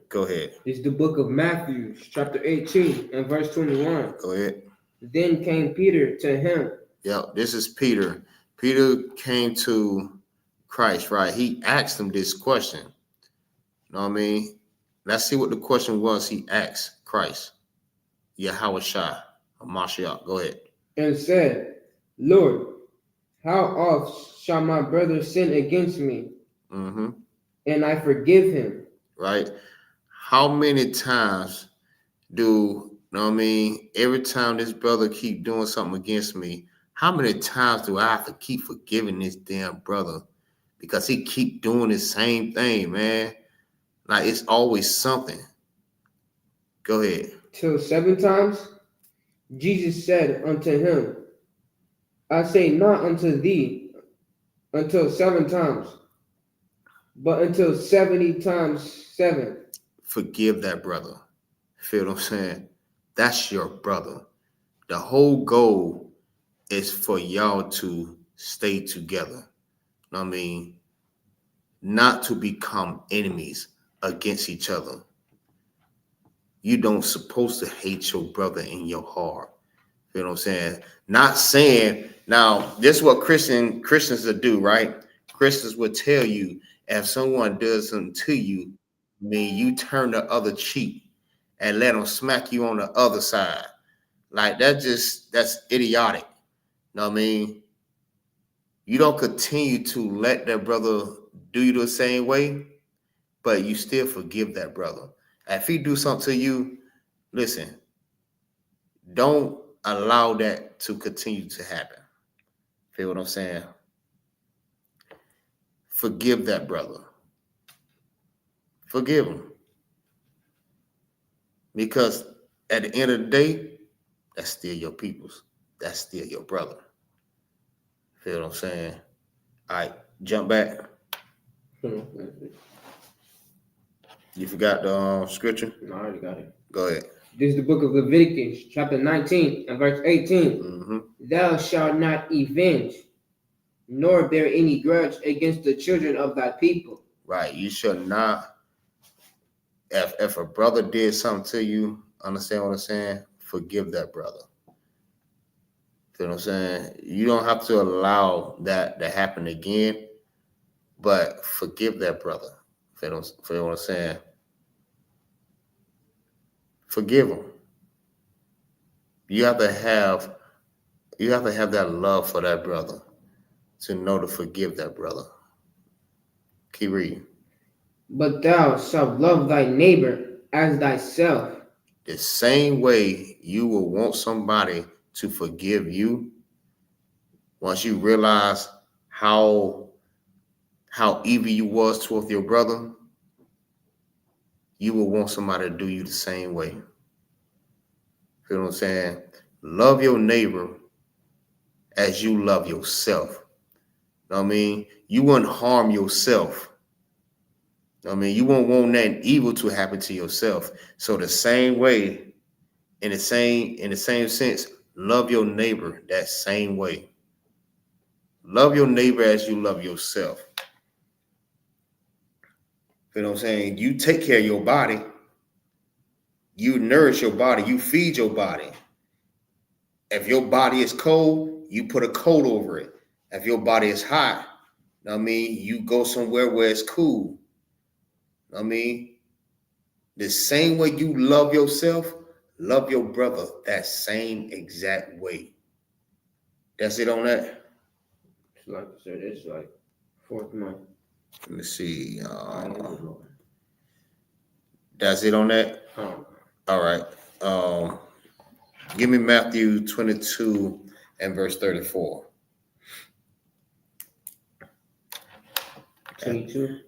Go ahead. This is the book of Matthew, chapter 18 and verse 21. Go ahead. Then came Peter to him. Yeah, this is Peter. Peter came to Christ, right? He asked him this question. You know what I mean? Let's see what the question was he asked Christ. Yahanna, Mashiach. Go ahead. And said, Lord, how oft shall my brother sin against me? Mm-hmm. And I forgive him. Right? How many times do, you know what I mean? Every time this brother keep doing something against me, how many times do I have to keep forgiving this damn brother? Because he keep doing the same thing, man. Like, it's always something. Go ahead. Till 7 times? Jesus said unto him, I say not unto thee until 7 times, but until 70 times 7. Forgive that brother. Feel what I'm saying? That's your brother. The whole goal is for y'all to stay together. You know what I mean? Not to become enemies against each other. You don't supposed to hate your brother in your heart. You know what I'm saying? Not saying, now, this is what Christians will do, right? Christians will tell you, if someone does something to you, I mean, you turn the other cheek and let them smack you on the other side. Like, that's idiotic. You know what I mean? You don't continue to let that brother do you the same way, but you still forgive that brother. If he do something to you, listen, don't allow that to continue to happen. Feel what I'm saying? Forgive that brother. Forgive him. Because at the end of the day, that's still your people's. That's still your brother. Feel what I'm saying? All right, jump back. You forgot the scripture? No, I already got it. Go ahead. This is the book of Leviticus, chapter 19 and verse 18. Mm-hmm. Thou shalt not avenge, nor bear any grudge against the children of thy people. Right. You should not. If a brother did something to you, understand what I'm saying? Forgive that brother. Feel what I'm saying? You don't have to allow that to happen again, but forgive that brother. Feel what I'm saying? Forgive him. You have to have that love for that brother to know to forgive that brother. Keep reading. But thou shalt love thy neighbor as thyself. The same way you will want somebody to forgive you, once you realize how evil you was towards your brother, you will want somebody to do you the same way. Feel what I'm saying? Love your neighbor as you love yourself. Know what I mean? You wouldn't harm yourself. Know what I mean? You won't want nothing evil to happen to yourself. So the same way, in the same sense, love your neighbor that same way. Love your neighbor as you love yourself. You know what I'm saying? You take care of your body. You nourish your body. You feed your body. If your body is cold, you put a coat over it. If your body is hot, you know what I mean, you go somewhere where it's cool. You know what I mean? The same way you love yourself, love your brother that same exact way. That's it on that? Like I said, it's like fourth month. Let me see. That's it on that? All right. Give me Matthew 22 and verse 34. 22.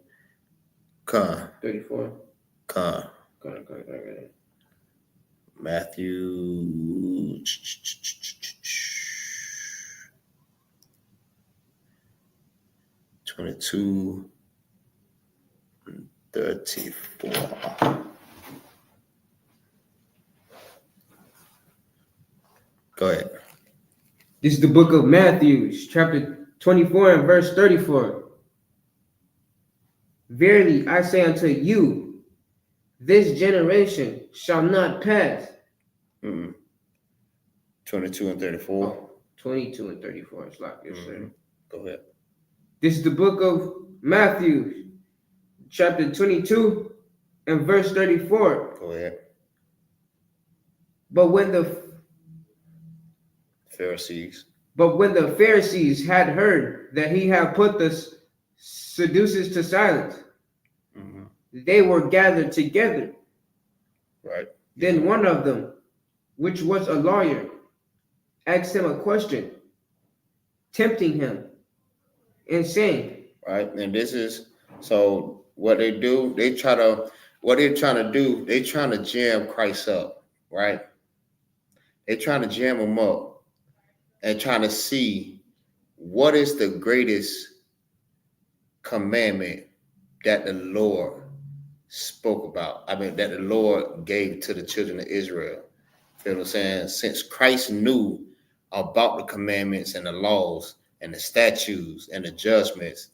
34. Matthew 22 and 34. Go ahead. This is the book of Matthew, chapter 24 and verse 34. Verily I say unto you, this generation shall not pass. 22 and 34. Oh, 22 and 34. It's like this, sir. Go ahead. This is the book of Matthew, chapter 22 and verse 34. Go ahead. But when the Pharisees had heard that he had put the seducers to silence, they were gathered together. Right. Then one of them, which was a lawyer, asked him a question, tempting him and saying, right. And this is, so what they do, they're trying to jam Christ up, right? They're trying to jam him up and trying to see what is the greatest commandment that the Lord spoke about. I mean, that the Lord gave to the children of Israel. You know what I'm saying? Since Christ knew about the commandments and the laws and the statutes and the judgments,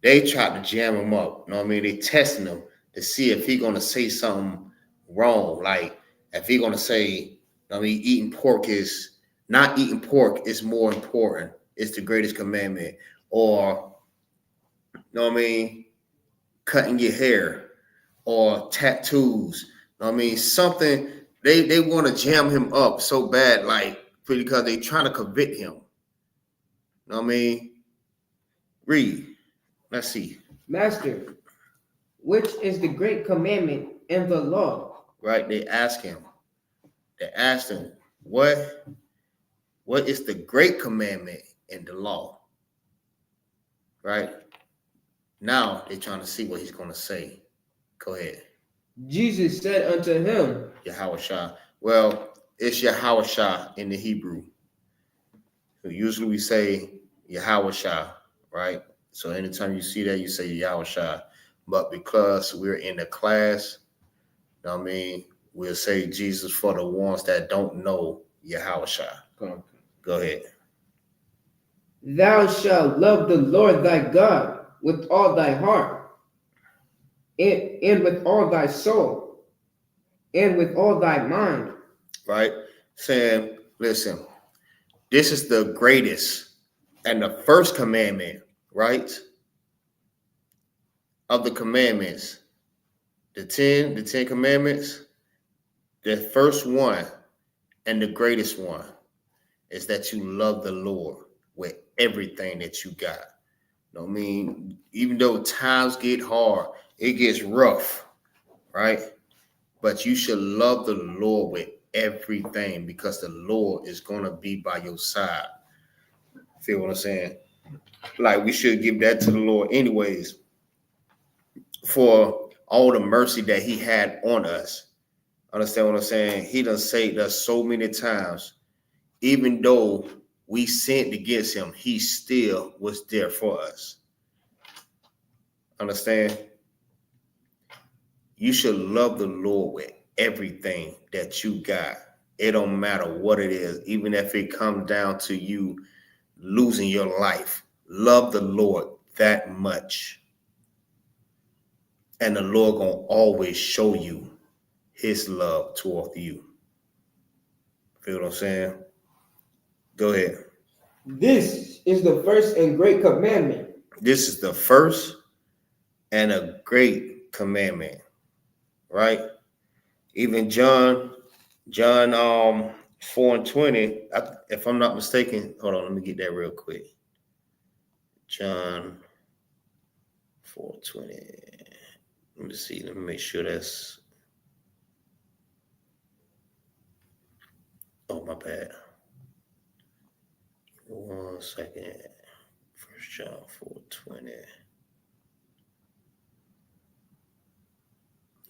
they tried to jam him up. You know what I mean? They testing him to see if he's going to say something wrong. Like if he's going to say, you know what I mean, not eating pork is more important. It's the greatest commandment. Or, you know what I mean, cutting your hair or tattoos. You know what I mean? Something, they want to jam him up so bad, like, because they trying to convict him. You know what I mean? Read. Let's see. Master, which is the great commandment in the law? Right? They asked him, what is the great commandment in the law? Right? Now they're trying to see what he's going to say. Go ahead. Jesus said unto him, Yahushua. Well, it's Yahushua in the Hebrew. So usually we say Yahushua, right? So anytime you see that, you say Yahushua. But because we're in the class, you know what I mean, we'll say Jesus for the ones that don't know Yahushua. Go ahead. Thou shalt love the Lord thy God with all thy heart, and with all thy soul, and with all thy mind. Right? Saying, listen, this is the greatest and the first commandment, right? Of the commandments. The 10 commandments, the first one and the greatest one is that you love the Lord with everything that you got. You know what I mean? Even though times get hard, it gets rough, right? But you should love the Lord with everything because the Lord is going to be by your side. Feel what I'm saying? Like we should give that to the Lord anyways for all the mercy that he had on us. Understand what I'm saying? He done saved us so many times. Even though we sinned against him, he still was there for us. Understand? You should love the Lord with everything that you got. It don't matter what it is, even if it comes down to you losing your life. Love the Lord that much. And the Lord gonna always show you his love toward you. Feel what I'm saying? Go ahead. This is the first and great commandment. This is the first and a great commandment, right? Even John 4:20, if I'm not mistaken, hold on, let me get that real quick. John 4:20. Let me see, let me make sure that's, oh, my bad. 1 second. 1 John 4:20.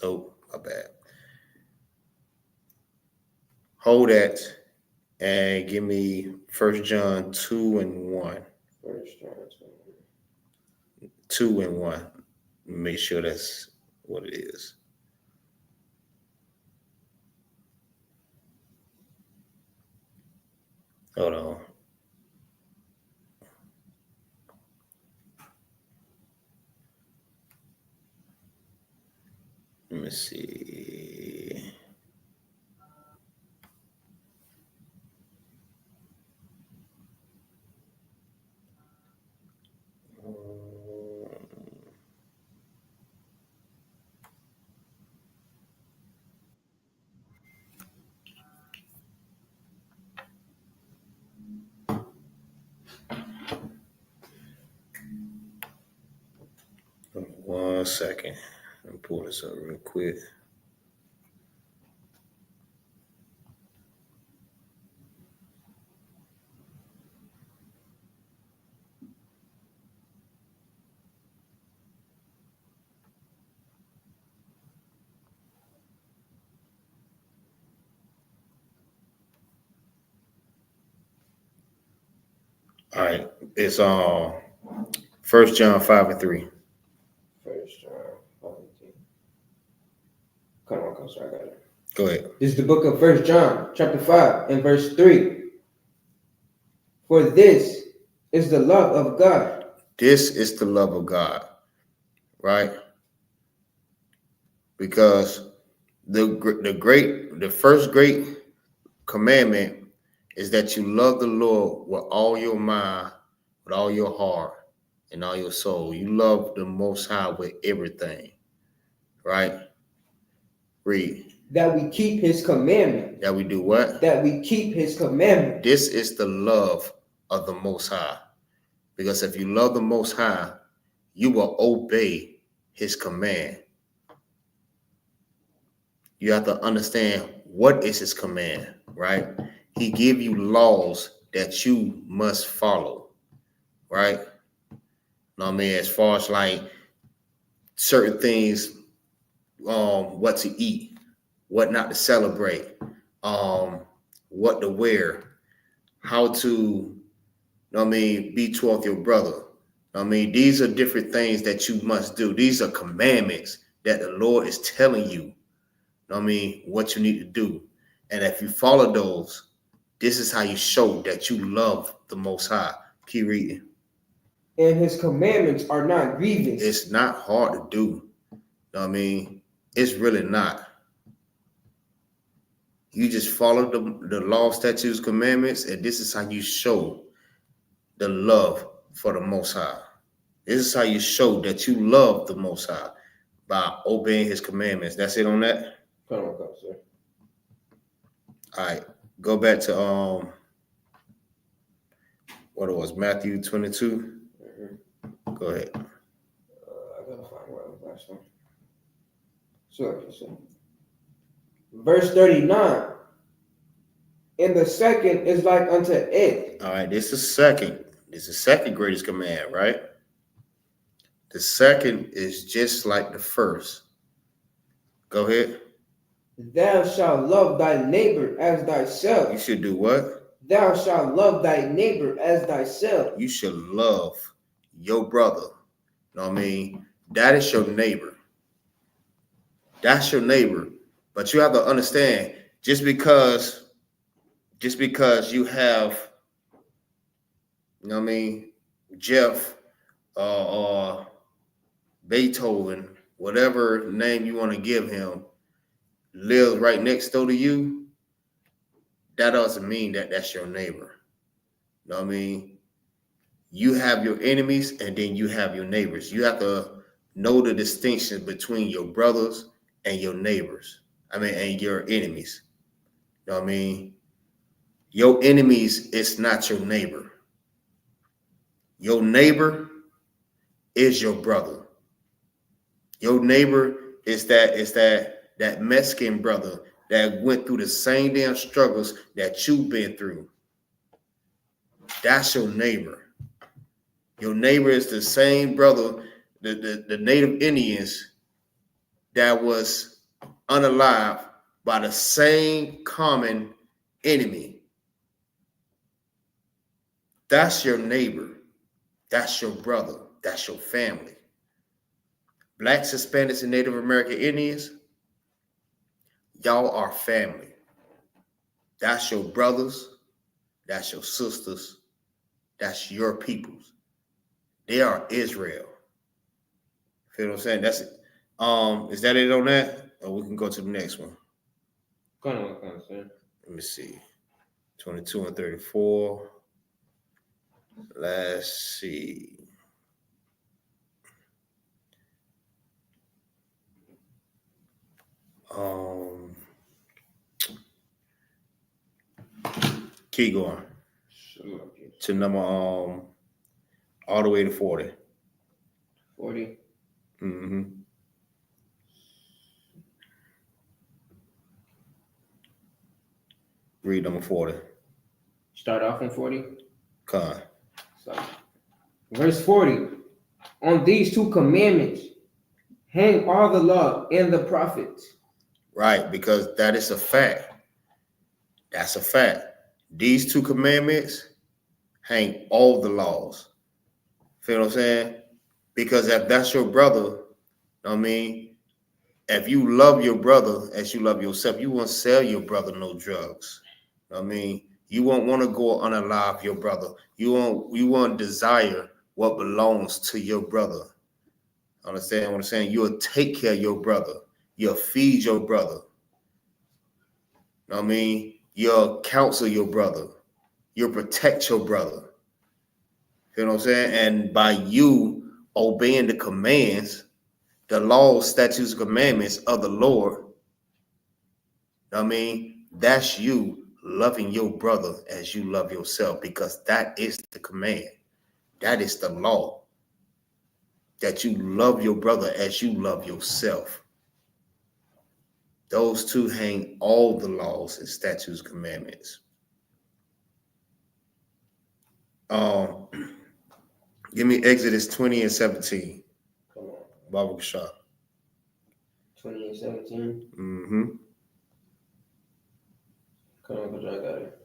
Oh, my bad. Hold that and give me 1 John 2:1. 1 John 2:1. Make sure that's what it is. Hold on. Let me see. One second. Let me pull this up real quick. All right. It's 1 John 5:3. 1 John 5:3. Come on, I got it. Go ahead. This is the book of 1 John, chapter 5, and verse 3. For this is the love of God. This is the love of God, right? Because the first great commandment is that you love the Lord with all your mind, with all your heart, and all your soul. You love the Most High with everything, right? Read. That we keep his commandment. That we do what? That we keep his commandment. This is the love of the Most High. Because if you love the Most High, you will obey his command. You have to understand what is his command, right? He give you laws that you must follow, right? I mean, as far as like certain things, what to eat, what not to celebrate, what to wear, how to, be toward your brother. These are different things that you must do. These are commandments that the Lord is telling you, what you need to do. And if you follow those, this is how you show that you love the Most High. Keep reading. And his commandments are not grievous. It's not hard to do. It's really not. You just follow the law, statutes, commandments, and this is how you show the love for the Most High. This is how you show that you love the Most High, by obeying his commandments. That's it on that? Come on, sir. All right. Go back to what it was, Matthew 22. Mm-hmm. Go ahead. I gotta find where I was last one. Sure. Verse 39. And the second is like unto it. All right, this is second. This is the second greatest command, right? The second is just like the first. Go ahead. Thou shalt love thy neighbor as thyself. You should do what? Thou shalt love thy neighbor as thyself. You should love your brother. You know what I mean? That is your neighbor. That's your neighbor. But you have to understand, just because you have, Jeff or Beethoven, whatever name you want to give him, lives right next door to you, that doesn't mean that that's your neighbor. You know what I mean? You have your enemies and then you have your neighbors. You have to know the distinction between your brothers and your neighbors. And your enemies. You know what I mean? Your enemies is not your neighbor. Your neighbor is your brother. Your neighbor is that Mexican brother that went through the same damn struggles that you've been through. That's your neighbor. Your neighbor is the same brother, the Native Indians that was unalive by the same common enemy. That's your neighbor. That's your brother. That's your family. Blacks, Hispanics, and Native American Indians, y'all are family. That's your brothers. That's your sisters. That's your peoples. They are Israel. Feel what I'm saying? That's it. Is that it on that? Or we can go to the next one. Go on, sir. Let me see. 22 and 34. Let's see. Keep going. Sure. To number all the way to 40. 40. Mm-hmm. Read number 40. Start off on 40. Con. So, verse 40. On these two commandments hang all the law and the prophets. Right, because that is a fact. That's a fact. These two commandments hang all the laws. Feel what I'm saying? Because if that's your brother, if you love your brother as you love yourself, you won't sell your brother no drugs. You won't want to go unalive your brother. You won't desire what belongs to your brother. Understand what I'm saying? You'll take care of your brother. You'll feed your brother. You'll counsel your brother. You'll protect your brother. You know what I'm saying? And by you obeying the commands, the laws, statutes, commandments of the Lord, that's you loving your brother as you love yourself, because that is the command. That is the law. That you love your brother as you love yourself. Those two hang all the laws and statutes, commandments. Give me Exodus 20 and 17. Come on. Baba Shah. 20 and 17. Mm-hmm. Come on, because I got it.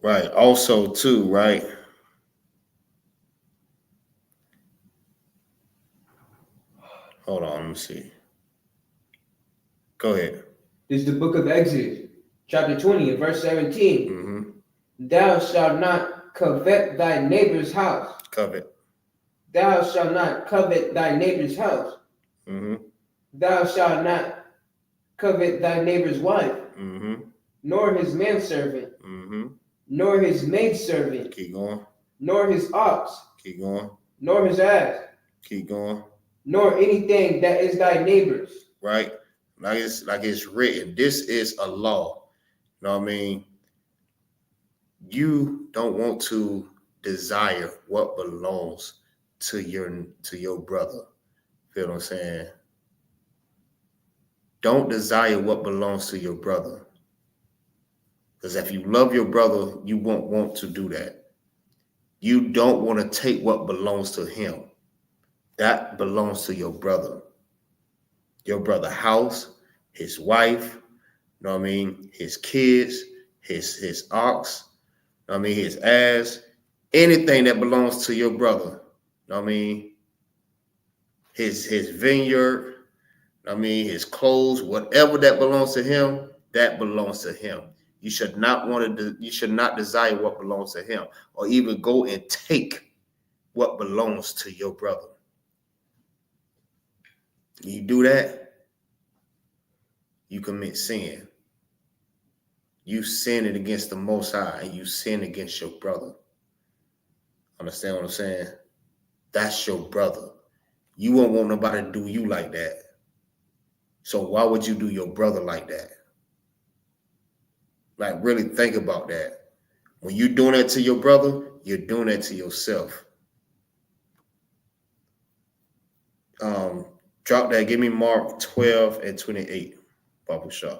Right. Also, too, right? Hold on, let me see. Go ahead. This is the book of Exodus, chapter 20 and verse 17. Mm-hmm. Thou shalt not covet thy neighbor's house. Covet. Thou shalt not covet thy neighbor's house. Mm-hmm. Thou shalt not covet thy neighbor's wife, Mm-hmm. nor his manservant, Mm-hmm. nor his maidservant, Keep going. nor his ox, Keep going. nor his ass, Keep going. nor anything that is thy neighbor's. Right? Like it's written. This is a law. You know what I mean? You don't want to desire what belongs to your brother. Feel what I'm saying? Don't desire what belongs to your brother. Because if you love your brother, you won't want to do that. You don't want to take what belongs to him. That belongs to your brother. Your brother's house, his wife, you know what I mean? His kids, his ox, you know what I mean? His ass, anything that belongs to your brother, you know what I mean? His vineyard, you know what I mean? His clothes, whatever that belongs to him, that belongs to him. You should not desire what belongs to him, or even go and take what belongs to your brother. You do that, you commit sin. You sinning against the Most High, and you sin against your brother. Understand what I'm saying? That's your brother. You won't want nobody to do you like that. So why would you do your brother like that? Like, really think about that. When you're doing that to your brother, you're doing that to yourself. Drop that. Give me Mark 12 and 28. Papa Shaw.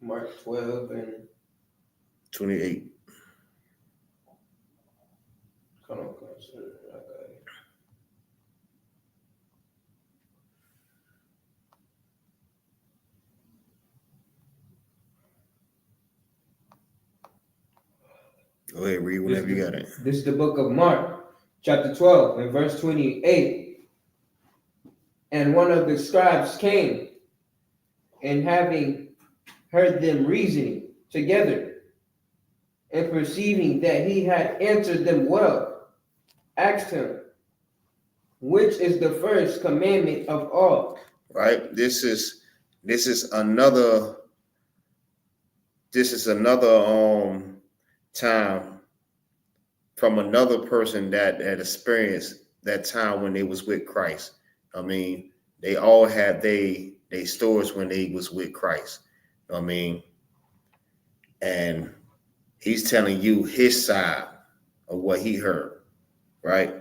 Mark 12 and 28. come on, sir. I got it. Go ahead, read whenever you got it. This is the book of Mark, chapter 12 and verse 28. And one of the scribes came, and having heard them reasoning together, and perceiving that he had answered them well, asked him, which is the first commandment of all? Right? This is another time from another person that had experienced that time when they was with Christ. I mean, they all had they stories when they was with Christ. I mean, and he's telling you his side of what he heard, right?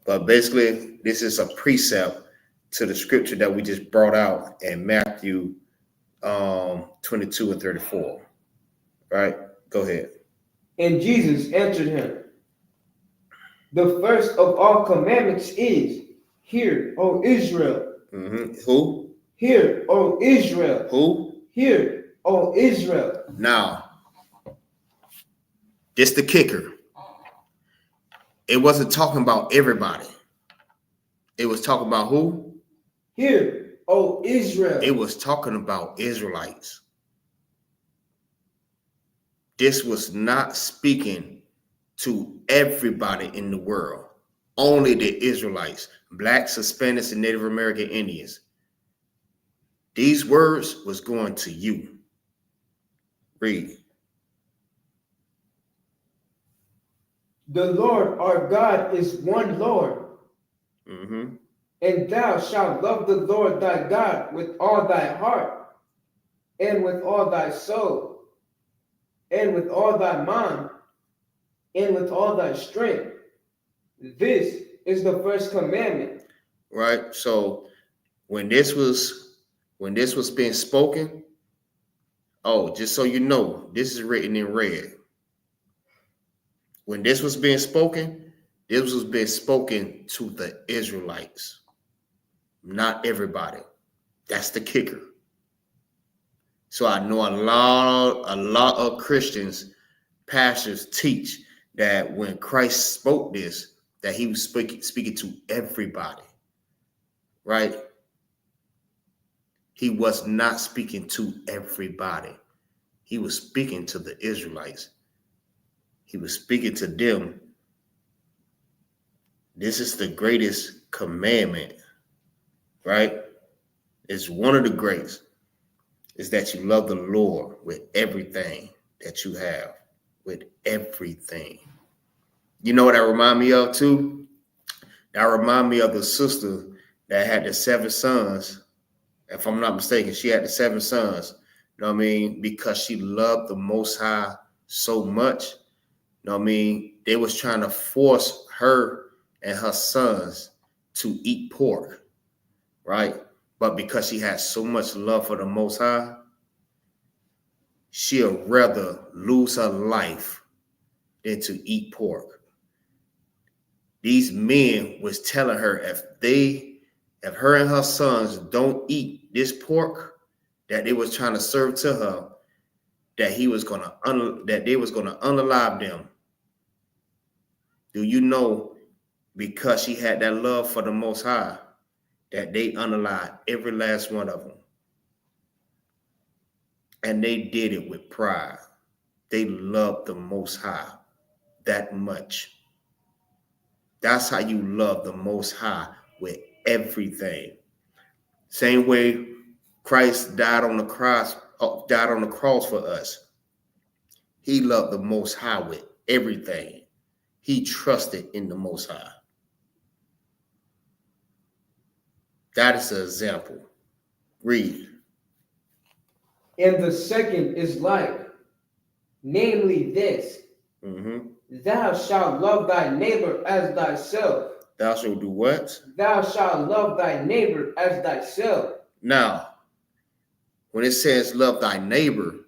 But basically, this is a precept to the scripture that we just brought out in Matthew 22 and 34, right? Go ahead. And Jesus answered him, the first of all commandments is, hear, O Israel. Mm-hmm. Who? Hear, O Israel. Who? Hear, O Israel. Now, this the kicker. It wasn't talking about everybody. It was talking about who? Hear, O Israel. It was talking about Israelites. This was not speaking to everybody in the world. Only the Israelites, Blacks, Hispanics, and Native American Indians. These words was going to you. Read. The Lord our God is one Lord. Mm-hmm. And thou shalt love the Lord thy God with all thy heart, and with all thy soul, and with all thy mind, and with all thy strength. This is the first commandment. Right? So when this was being spoken, oh, just so you know, this is written in red. When this was being spoken, this was being spoken to the Israelites, not everybody. That's the kicker. So I know a lot of Christians, pastors teach that when Christ spoke this, that he was speaking to everybody, right? He was not speaking to everybody. He was speaking to the Israelites. He was speaking to them. This is the greatest commandment, right? It's one of the greats, is that you love the Lord with everything that you have, with everything. You know what that remind me of too? That remind me of the sister that had the 7 sons. If I'm not mistaken, she had the 7 sons. You know what I mean? Because she loved the Most High so much. You know what I mean? They was trying to force her and her sons to eat pork, right? But because she had so much love for the Most High, she'll rather lose her life than to eat pork. These men was telling her if her and her sons don't eat this pork that they was trying to serve to her, that they was gonna unalive them. Do you know, because she had that love for the Most High, that they unalived every last one of them? And they did it with pride. They loved the Most High that much. That's how you love the Most High, with everything. Same way Christ died on the cross for us. He loved the Most High with everything. He trusted in the Most High. That is an example. Read. And the second is like, namely this, thou shalt love thy neighbor as thyself. Thou shalt do what? Thou shalt love thy neighbor as thyself. Now, when it says love thy neighbor,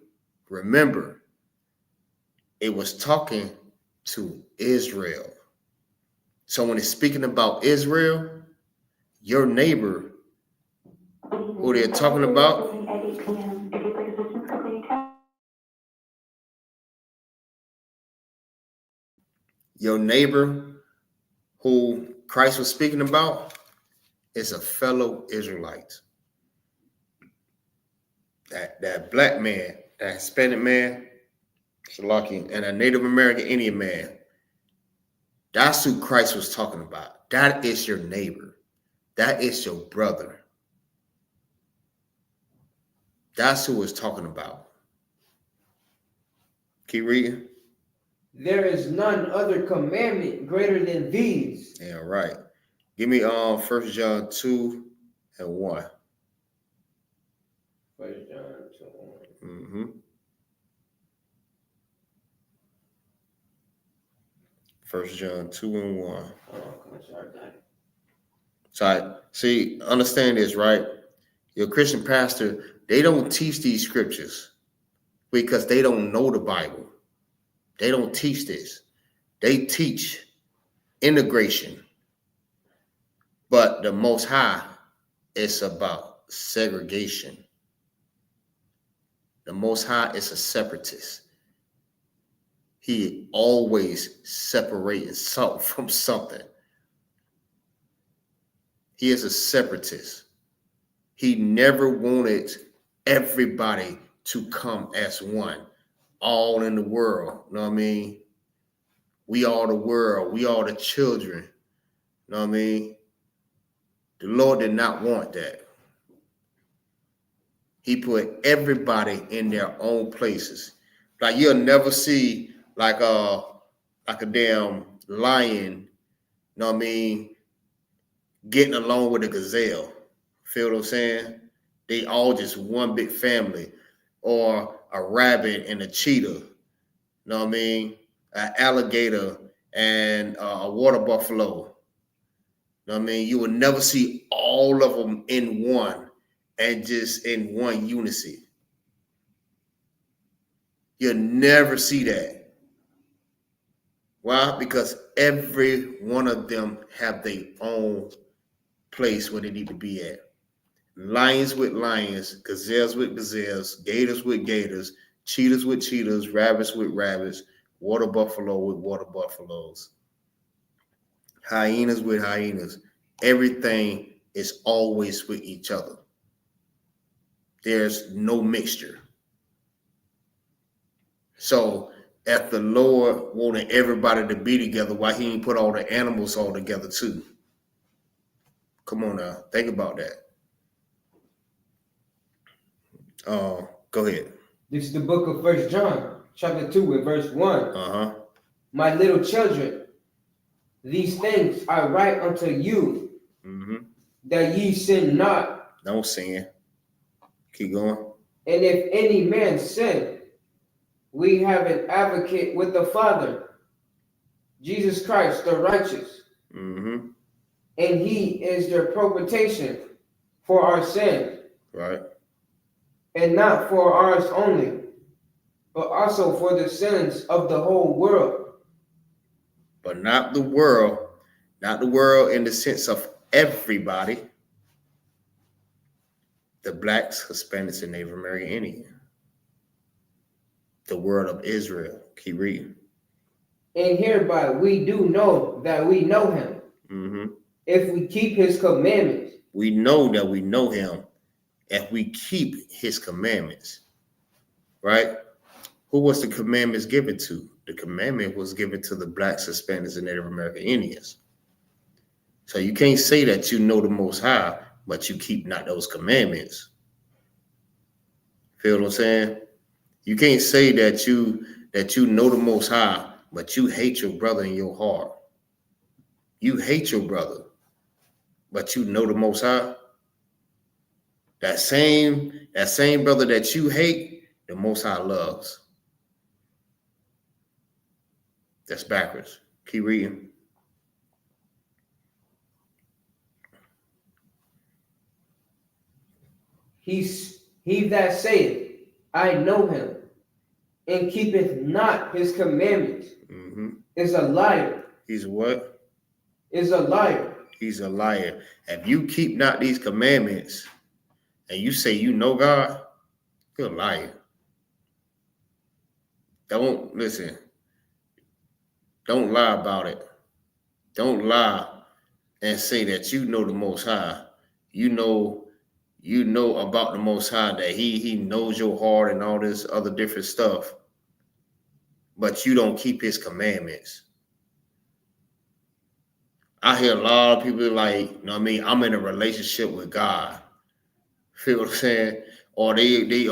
remember, it was talking to Israel. So when it's speaking about Israel, your neighbor, who they're talking about, your neighbor who Christ was speaking about is a fellow Israelite. That black man, that Hispanic man, Shalaki, and a Native American Indian man, that's who Christ was talking about. That is your neighbor. That is your brother. That's who it's talking about. Keep reading. There is none other commandment greater than these. Yeah, right. Give me 1 John 2 and 1. 1 John 2. 1 John 2 and 1. Sorry. So, see, understand this, right? Your Christian pastor, they don't teach these scriptures because they don't know the Bible. They don't teach this. They teach integration. But the Most High is about segregation. The Most High is a separatist. He always separates something from something. He is a separatist. He never wanted everybody to come as one, all in the world. You know what I mean? We are the world. We are the children. You know what I mean? The Lord did not want that. He put everybody in their own places. Like you'll never see like a damn lion, you know what I mean, getting along with a gazelle. Feel what I'm saying? They all just one big family. or a rabbit and a cheetah. You know what I mean? An alligator and a water buffalo. You know what I mean? You will never see all of them in one and just in one unity. You'll never see that. Why? Because every one of them have their own place where they need to be at. Lions with lions, gazelles with gazelles, gators with gators, cheetahs with cheetahs, rabbits with rabbits, water buffalo with water buffaloes, hyenas with hyenas. Everything is always with each other. There's no mixture. So if the Lord wanted everybody to be together, why he didn't put all the animals all together too? Come on now, think about that. Go ahead. This is the book of 1 John, chapter 2, and verse 1. My little children, these things I write unto you, that ye sin not. Don't sin. Keep going. And if any man sin, we have an advocate with the Father, Jesus Christ, the righteous. And he is the propitiation for our sins. Right. And not for ours only, but also for the sins of the whole world. But not the world in the sense of everybody. The blacks, Hispanics, and Native American Indian. The world of Israel. Keep reading. And hereby we do know that we know him. If we keep his commandments. We know that we know him if we keep his commandments. Right? Who was the commandments given to? The commandment was given to the blacks, Hispanics, and Native American Indians. So you can't say that you know the Most High, but you keep not those commandments. Feel what I'm saying? You can't say that you know the Most High, but you hate your brother in your heart. You hate your brother, but you know the Most High. That same brother that you hate, the Most High loves. That's backwards. Keep reading. He that saith, I know him, and keepeth not his commandments, is a liar. He's what? Is a liar. He's a liar. If you keep not these commandments, and you say you know God, you're a liar. Don't listen. Don't lie about it. Don't lie and say that you know the Most High. You know about the Most High, that he knows your heart and all this other different stuff, but you don't keep his commandments. I hear a lot of people like, you know what I mean, I'm in a relationship with God. Feel what I'm saying? Or they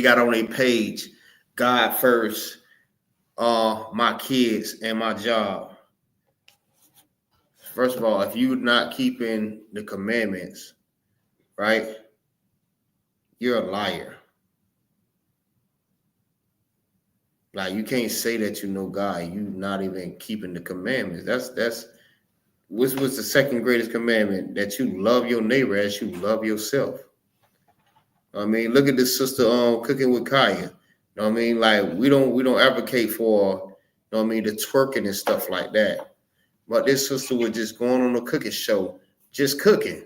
got on their page, God first, my kids and my job. First of all, if you're not keeping the commandments, right, you're a liar. Like, you can't say that you know God, you not even keeping the commandments. That's what's the second greatest commandment? That you love your neighbor as you love yourself. I mean, look at this sister cooking with Kaya. You know what I mean? Like, we don't advocate for, you know what I mean, the twerking and stuff like that. But this sister was just going on a cooking show, just cooking.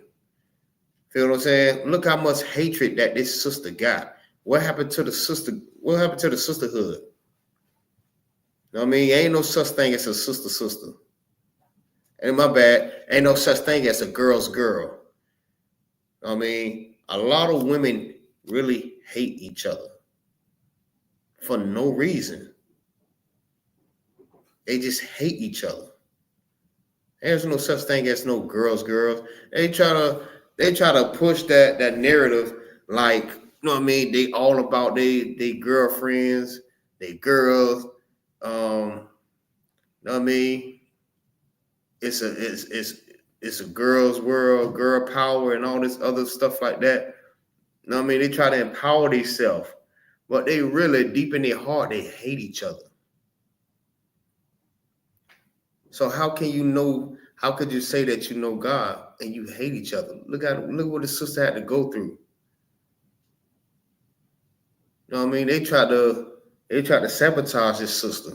Feel what I'm saying? Look how much hatred that this sister got. What happened to the sister? What happened to the sisterhood? You know what I mean? Ain't no such thing as a sister. And my bad, ain't no such thing as a girl's girl. You know what I mean? A lot of women really hate each other for no reason. They just hate each other. There's no such thing as no girls. They try to push that narrative like, you know what I mean? They all about they girlfriends, they girls. You know what I mean? It's a girl's world, girl power, and all this other stuff like that. You know what I mean? They try to empower themselves, but they really, deep in their heart, they hate each other. So how can you know, how could you say that you know God and you hate each other? Look what the sister had to go through. You know what I mean? They tried to sabotage this sister.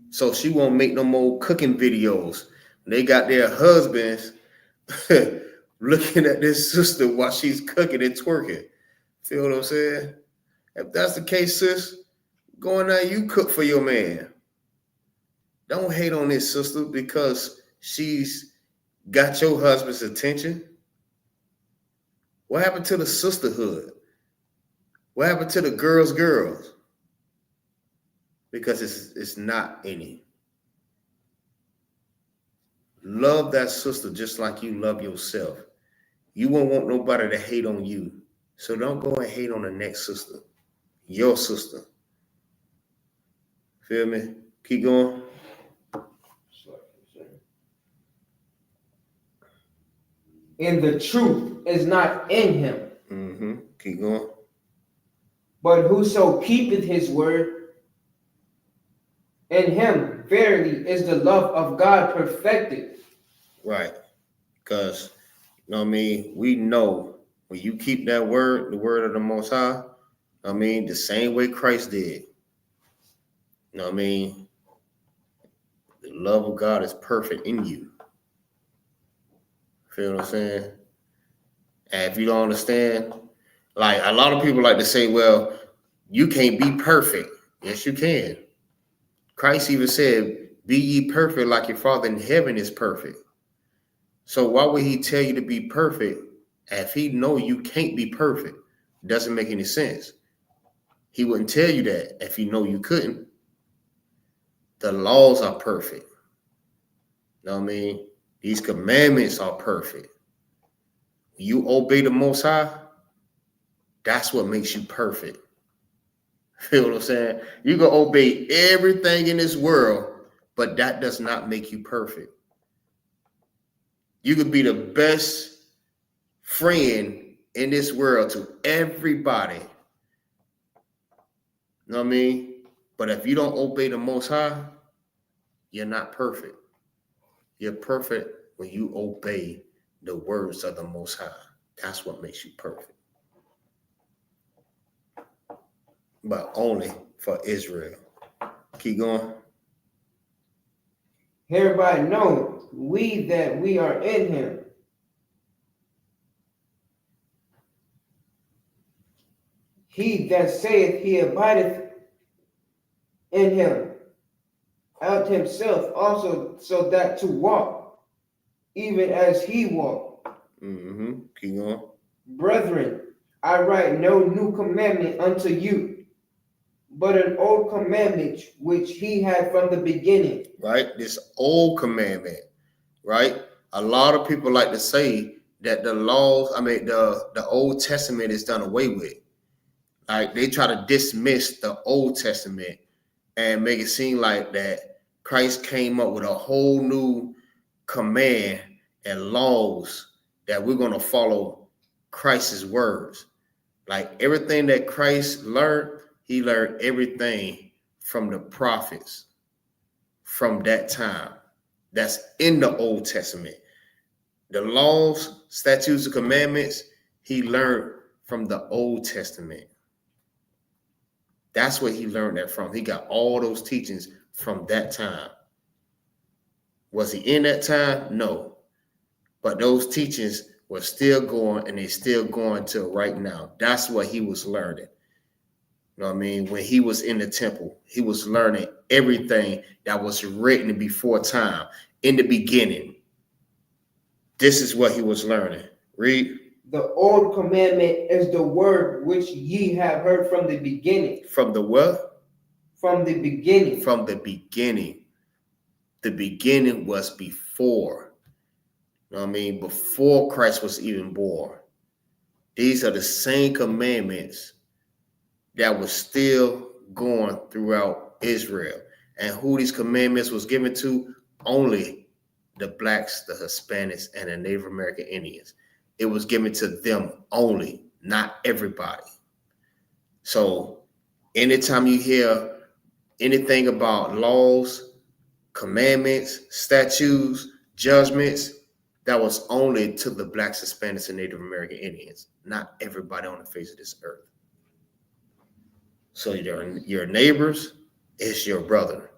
So she won't make no more cooking videos. They got their husbands looking at this sister while she's cooking and twerking. Feel what I'm saying? If that's the case, sis, go in there, you cook for your man. Don't hate on this sister because she's got your husband's attention. What happened to the sisterhood? What happened to the girls? Because it's not any. Love that sister just like you love yourself. You won't want nobody to hate on you. So don't go and hate on the next sister. Your sister. Feel me? Keep going. And the truth is not in him. Keep going. But whoso keepeth his word, in him verily is the love of God perfected. Right. Because, you know what I mean? We know when you keep that word, the word of the Most High, I mean, the same way Christ did. You know what I mean? The love of God is perfect in you. Feel what I'm saying? And if you don't understand, like a lot of people like to say, well, you can't be perfect. Yes, you can. Christ even said, be ye perfect like your Father in heaven is perfect. So why would he tell you to be perfect if he know you can't be perfect? It doesn't make any sense. He wouldn't tell you that if he know you couldn't. The laws are perfect. You know what I mean? These commandments are perfect. You obey the Most High, that's what makes you perfect. Feel what I'm saying? You can obey everything in this world, but that does not make you perfect. You could be the best friend in this world to everybody. You know what I mean? But if you don't obey the Most High, you're not perfect. You're perfect when you obey the words of the Most High. That's what makes you perfect. But only for Israel. Keep going. Hereby know we that we are in him. He that saith he abideth in him, out himself also, so that to walk, even as he walked. Keep going. Brethren, I write no new commandment unto you, but an old commandment which he had from the beginning. Right? This old commandment, right? A lot of people like to say that the laws, the Old Testament is done away with. Like they try to dismiss the Old Testament and make it seem like that Christ came up with a whole new command and laws that we're going to follow Christ's words. Like everything that Christ learned, he learned everything from the prophets from that time. That's in the Old Testament. The laws, statutes, and commandments, he learned from the Old Testament. That's where he learned that from. He got all those teachings from that time. Was he in that time? No. But those teachings were still going, and they're still going till right now. That's what he was learning. You know what I mean? When he was in the temple, he was learning everything that was written before time, in the beginning. This is what he was learning. Read. The old commandment is the word which ye have heard from the beginning. From the what? From the beginning. From the beginning. The beginning was before. You know what I mean? Before Christ was even born. These are the same commandments that was still going throughout Israel. And who these commandments was given to? Only the blacks, the Hispanics, and the Native American Indians. it was given to them only, not everybody. So anytime you hear anything about laws, commandments, statutes, judgments, that was only to the Blacks, Hispanics, and Native American Indians, not everybody on the face of this earth. So your neighbors is your brother.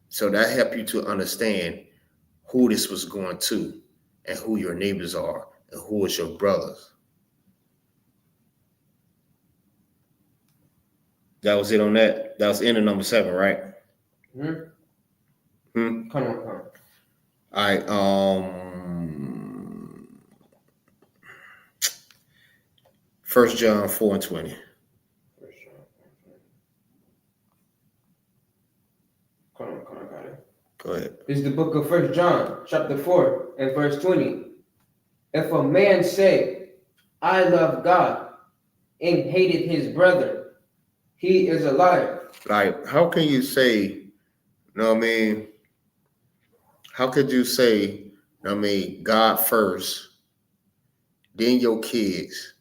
So that helped you to understand who this was going to and who your neighbors are and who is your brothers. That was it on that. That was end of number 7, right? Come on. All right. 1 John 4:20. Come on, got it. Go ahead. This is the book of 1 John, chapter 4, and verse 20. If a man say, I love God, and hated his brother, he is a liar. Like, how can you say, you know what I mean? How could you say, you know what I mean, God first, then your kids,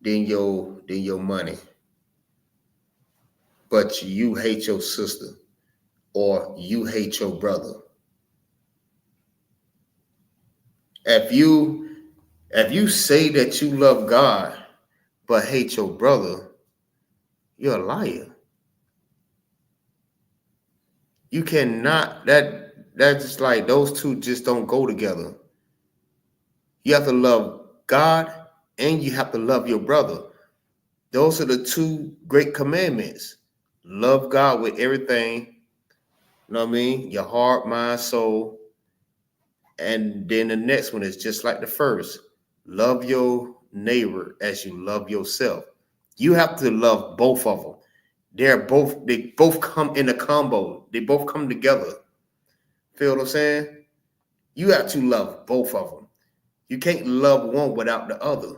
then your money, but you hate your sister or you hate your brother? If you say that you love God but hate your brother, you're a liar. You cannot, that's like those two just don't go together. You have to love God and you have to love your brother. Those are the 2 great commandments. Love God with everything, you know what I mean? Your heart, mind, soul. And then the next one is just like the first. Love your neighbor as you love yourself. You have to love both of them. They both come in a combo. They both come together. Feel what I'm saying? You have to love both of them. You can't love one without the other.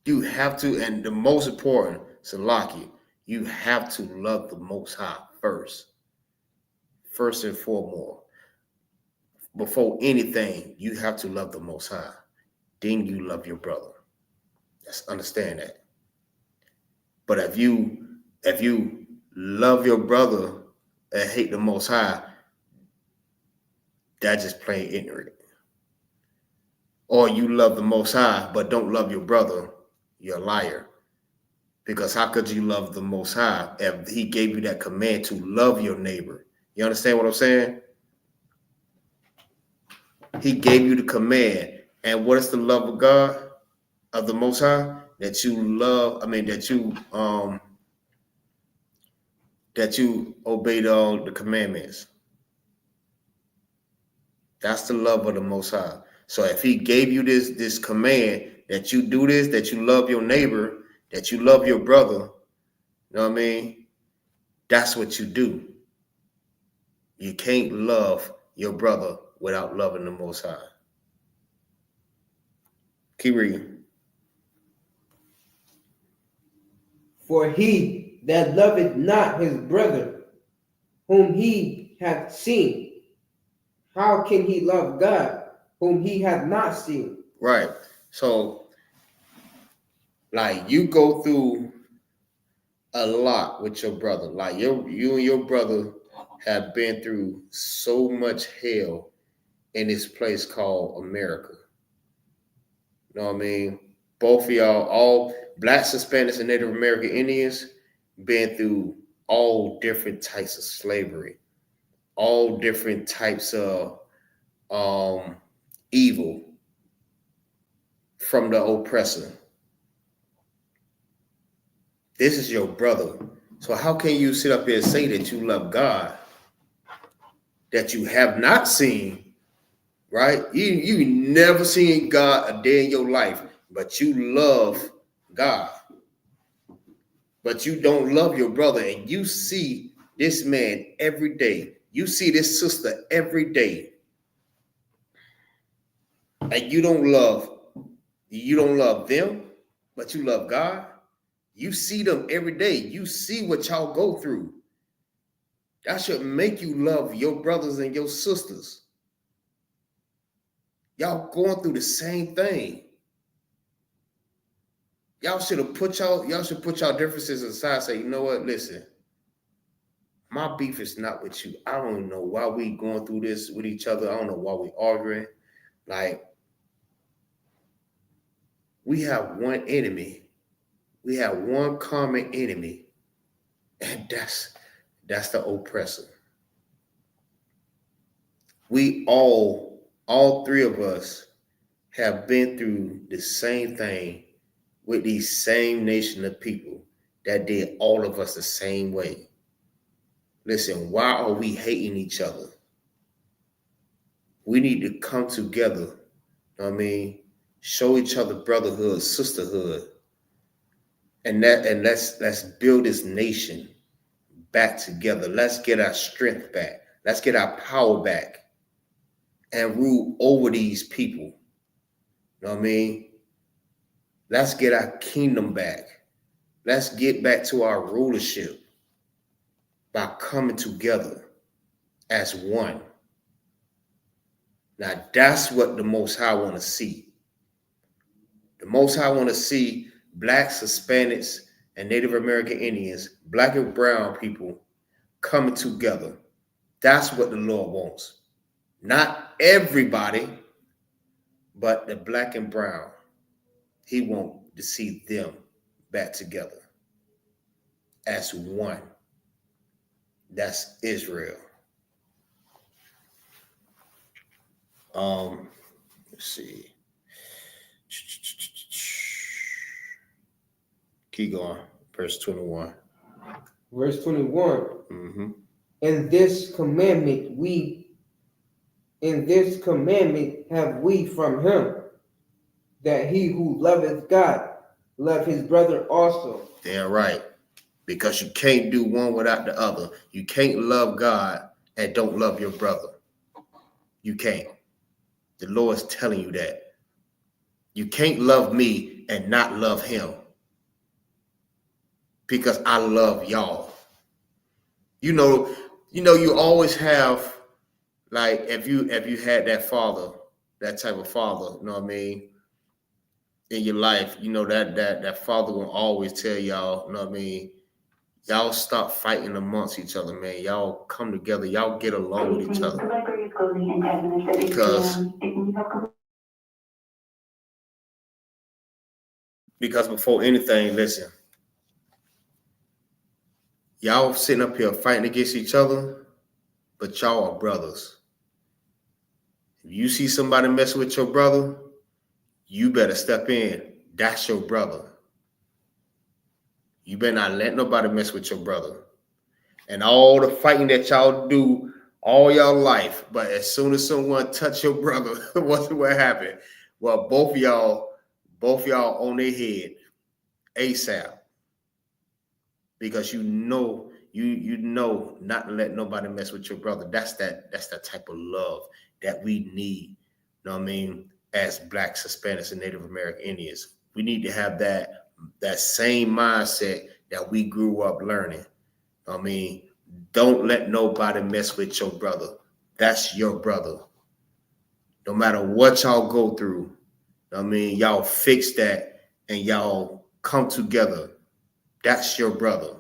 You have to, and the most important, Salaki, you have to love the Most High first. First and foremost. Before anything, you have to love the Most High. Then you love your brother. Let's understand that. But if you love your brother and hate the Most High, that's just plain ignorant. Or you love the Most High but don't love your brother, you're a liar. Because how could you love the Most High if he gave you that command to love your neighbor? You understand what I'm saying? He gave you the command. And what is the love of God, of the Most High? That you obeyed all the commandments. That's the love of the Most High. So if he gave you this command that you do this, that you love your neighbor, that you love your brother, you know what I mean? That's what you do. You can't love your brother without loving the Most High. Keep reading. For he that loveth not his brother, whom he hath seen, how can he love God, whom he hath not seen? Right. So, like, you go through a lot with your brother. Like, you and your brother have been through so much hell in this place called America. You know what I mean? Both of y'all, all Blacks, Hispanics, and Native American Indians, been through all different types of slavery, all different types of evil from the oppressor. This is your brother. So how can you sit up here and say that you love God that you have not seen, right? You never seen God a day in your life, but you love God. But you don't love your brother, and you see this man every day. You see this sister every day. And you don't love them, but you love God. You see them every day. You see what y'all go through. That should make you love your brothers and your sisters. Y'all going through the same thing. Y'all should put y'all differences aside and say, you know what, listen, my beef is not with you. I don't know why we going through this with each other. I don't know why we arguing. Like, we have one enemy. We have one common enemy, and that's the oppressor. We all three of us have been through the same thing with these same nation of people that did all of us the same way. Listen, why are we hating each other? We need to come together, you know what I mean? Show each other brotherhood, sisterhood. And let's build this nation back together. Let's get our strength back. Let's get our power back and rule over these people. You know what I mean? Let's get our kingdom back. Let's get back to our rulership by coming together as one. Now, that's what the Most High want to see. The Most High want to see Blacks, Hispanics, and Native American Indians, Black and brown people coming together. That's what the Lord wants. Not everybody, but the Black and brown. He wants to see them back together as one. That's Israel. Let's see. Keep going. Verse 21. Verse 21. Mm-hmm. In this commandment have we from him, that he who loveth God love his brother also. Damn right. Because you can't do one without the other. You can't love God and don't love your brother. You can't. The Lord's telling you that. You can't love me and not love him. Because I love y'all. You know, you always have, like, if you had that father, that type of father, you know what I mean, in your life, you know that father will always tell y'all, you know what I mean, y'all stop fighting amongst each other, man. Y'all come together, y'all get along with each other. Because before anything, listen, y'all sitting up here fighting against each other, but y'all are brothers. If you see somebody messing with your brother, you better step in. That's your brother. You better not let nobody mess with your brother. And all the fighting that y'all do all y'all life, but as soon as someone touch your brother, what happened? Well, both y'all on their head ASAP. Because you know not to let nobody mess with your brother. That's that type of love that we need. You know what I mean? As Blacks, Hispanics, and Native American Indians, we need to have that same mindset that we grew up learning. You know what I mean? Don't let nobody mess with your brother. That's your brother. No matter what y'all go through, you know what I mean, y'all fix that and y'all come together. That's your brother.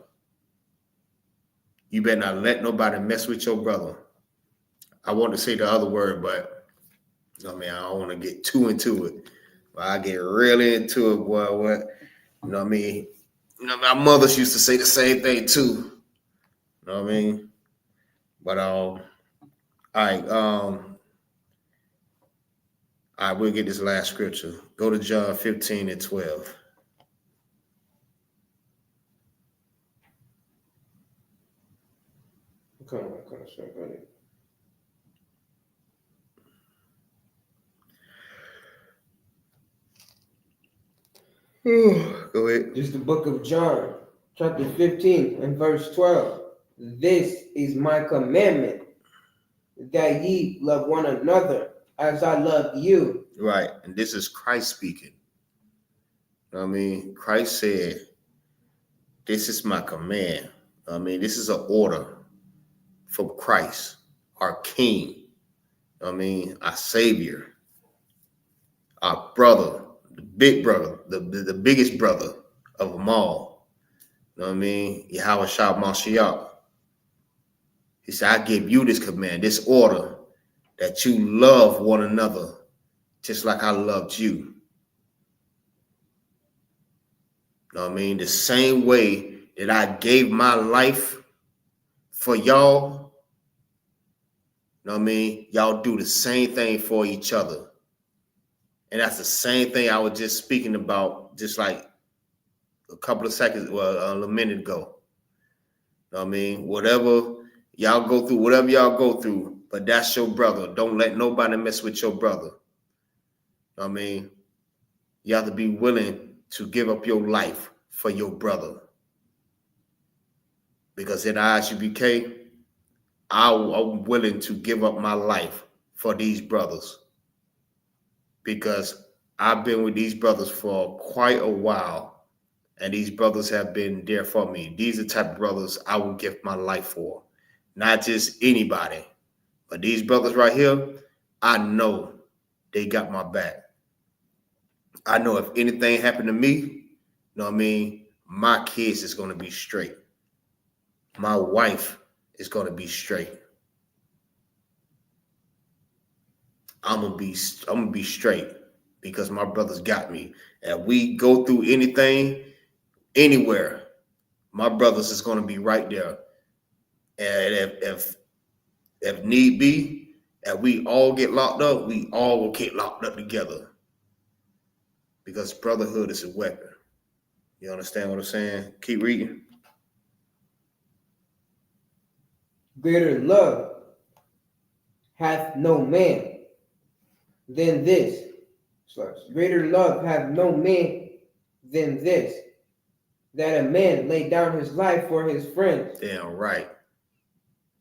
You better not let nobody mess with your brother. I want to say the other word, but you know what I mean, I don't want to get too into it. But I get really into it, boy. What you know what I mean? You know, my mothers used to say the same thing too. You know what I mean? But all right, we'll get this last scripture. Go to John 15:12. Go ahead. This is the book of John, chapter 15 and verse 12. This is my commandment, that ye love one another as I love you. Right. And this is Christ speaking. You know what I mean? Christ said, this is my command. I mean, this is an order from Christ, our King. I mean, our Savior. our brother, the big brother, the biggest brother of them all. You know what I mean? Yahanna Shah Mashiach. He said, I give you this command, this order, that you love one another just like I loved you. You know what I mean? The same way that I gave my life for y'all, you know what I mean? Y'all do the same thing for each other. And that's the same thing I was just speaking about just like a couple of seconds, a minute ago. You know what I mean? Whatever y'all go through, but that's your brother. Don't let nobody mess with your brother. You know what I mean? You have to be willing to give up your life for your brother. Because in Isupk, I'm willing to give up my life for these brothers. Because I've been with these brothers for quite a while, and these brothers have been there for me. These are the type of brothers I will give my life for. Not just anybody, but these brothers right here, I know they got my back. I know if anything happened to me, you know what I mean, my kids is going to be straight. My wife is going to be straight. I'm gonna be straight because my brothers got me. And we go through anything, anywhere, my brothers is gonna be right there. And if need be, and we all get locked up, we all will get locked up together. Because brotherhood is a weapon. You understand what I'm saying? Keep reading. Greater love hath no man than this. Greater love hath no man than this, that a man lay down his life for his friends. Damn right.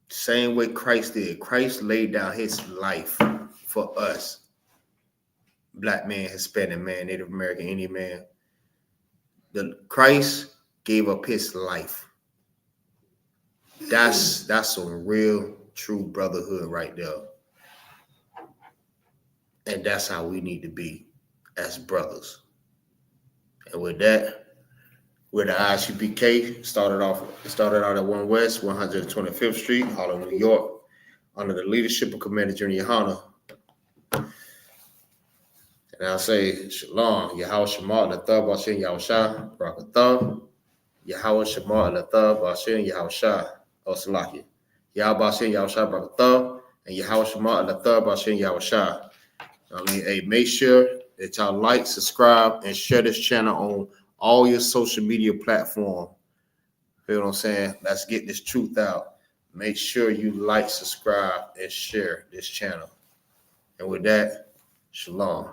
Same way Christ did. Christ laid down his life for us. Black man, Hispanic man, Native American, Indian man. Christ gave up his life. That's some real, true brotherhood right there. And that's how we need to be as brothers. And with that, we're the Isupk. Started out at 1 West, 125th Street, Harlem, New York, under the leadership of Commander General Yahanna. And I'll say, Shalom, Yahweh Shema, Lathar, Bashin, Yahushua, Barakatah, Yahweh Shema, Lathar, Bashin, Yahushua, Osalaki, Yahweh Bashin, Yahushua, Barakatah, and Yahweh Shema, Lathar, Bashin, Yahushua. I mean, hey, make sure that y'all like, subscribe, and share this channel on all your social media platforms. Feel what I'm saying? Let's get this truth out. Make sure you like, subscribe, and share this channel. And with that, shalom.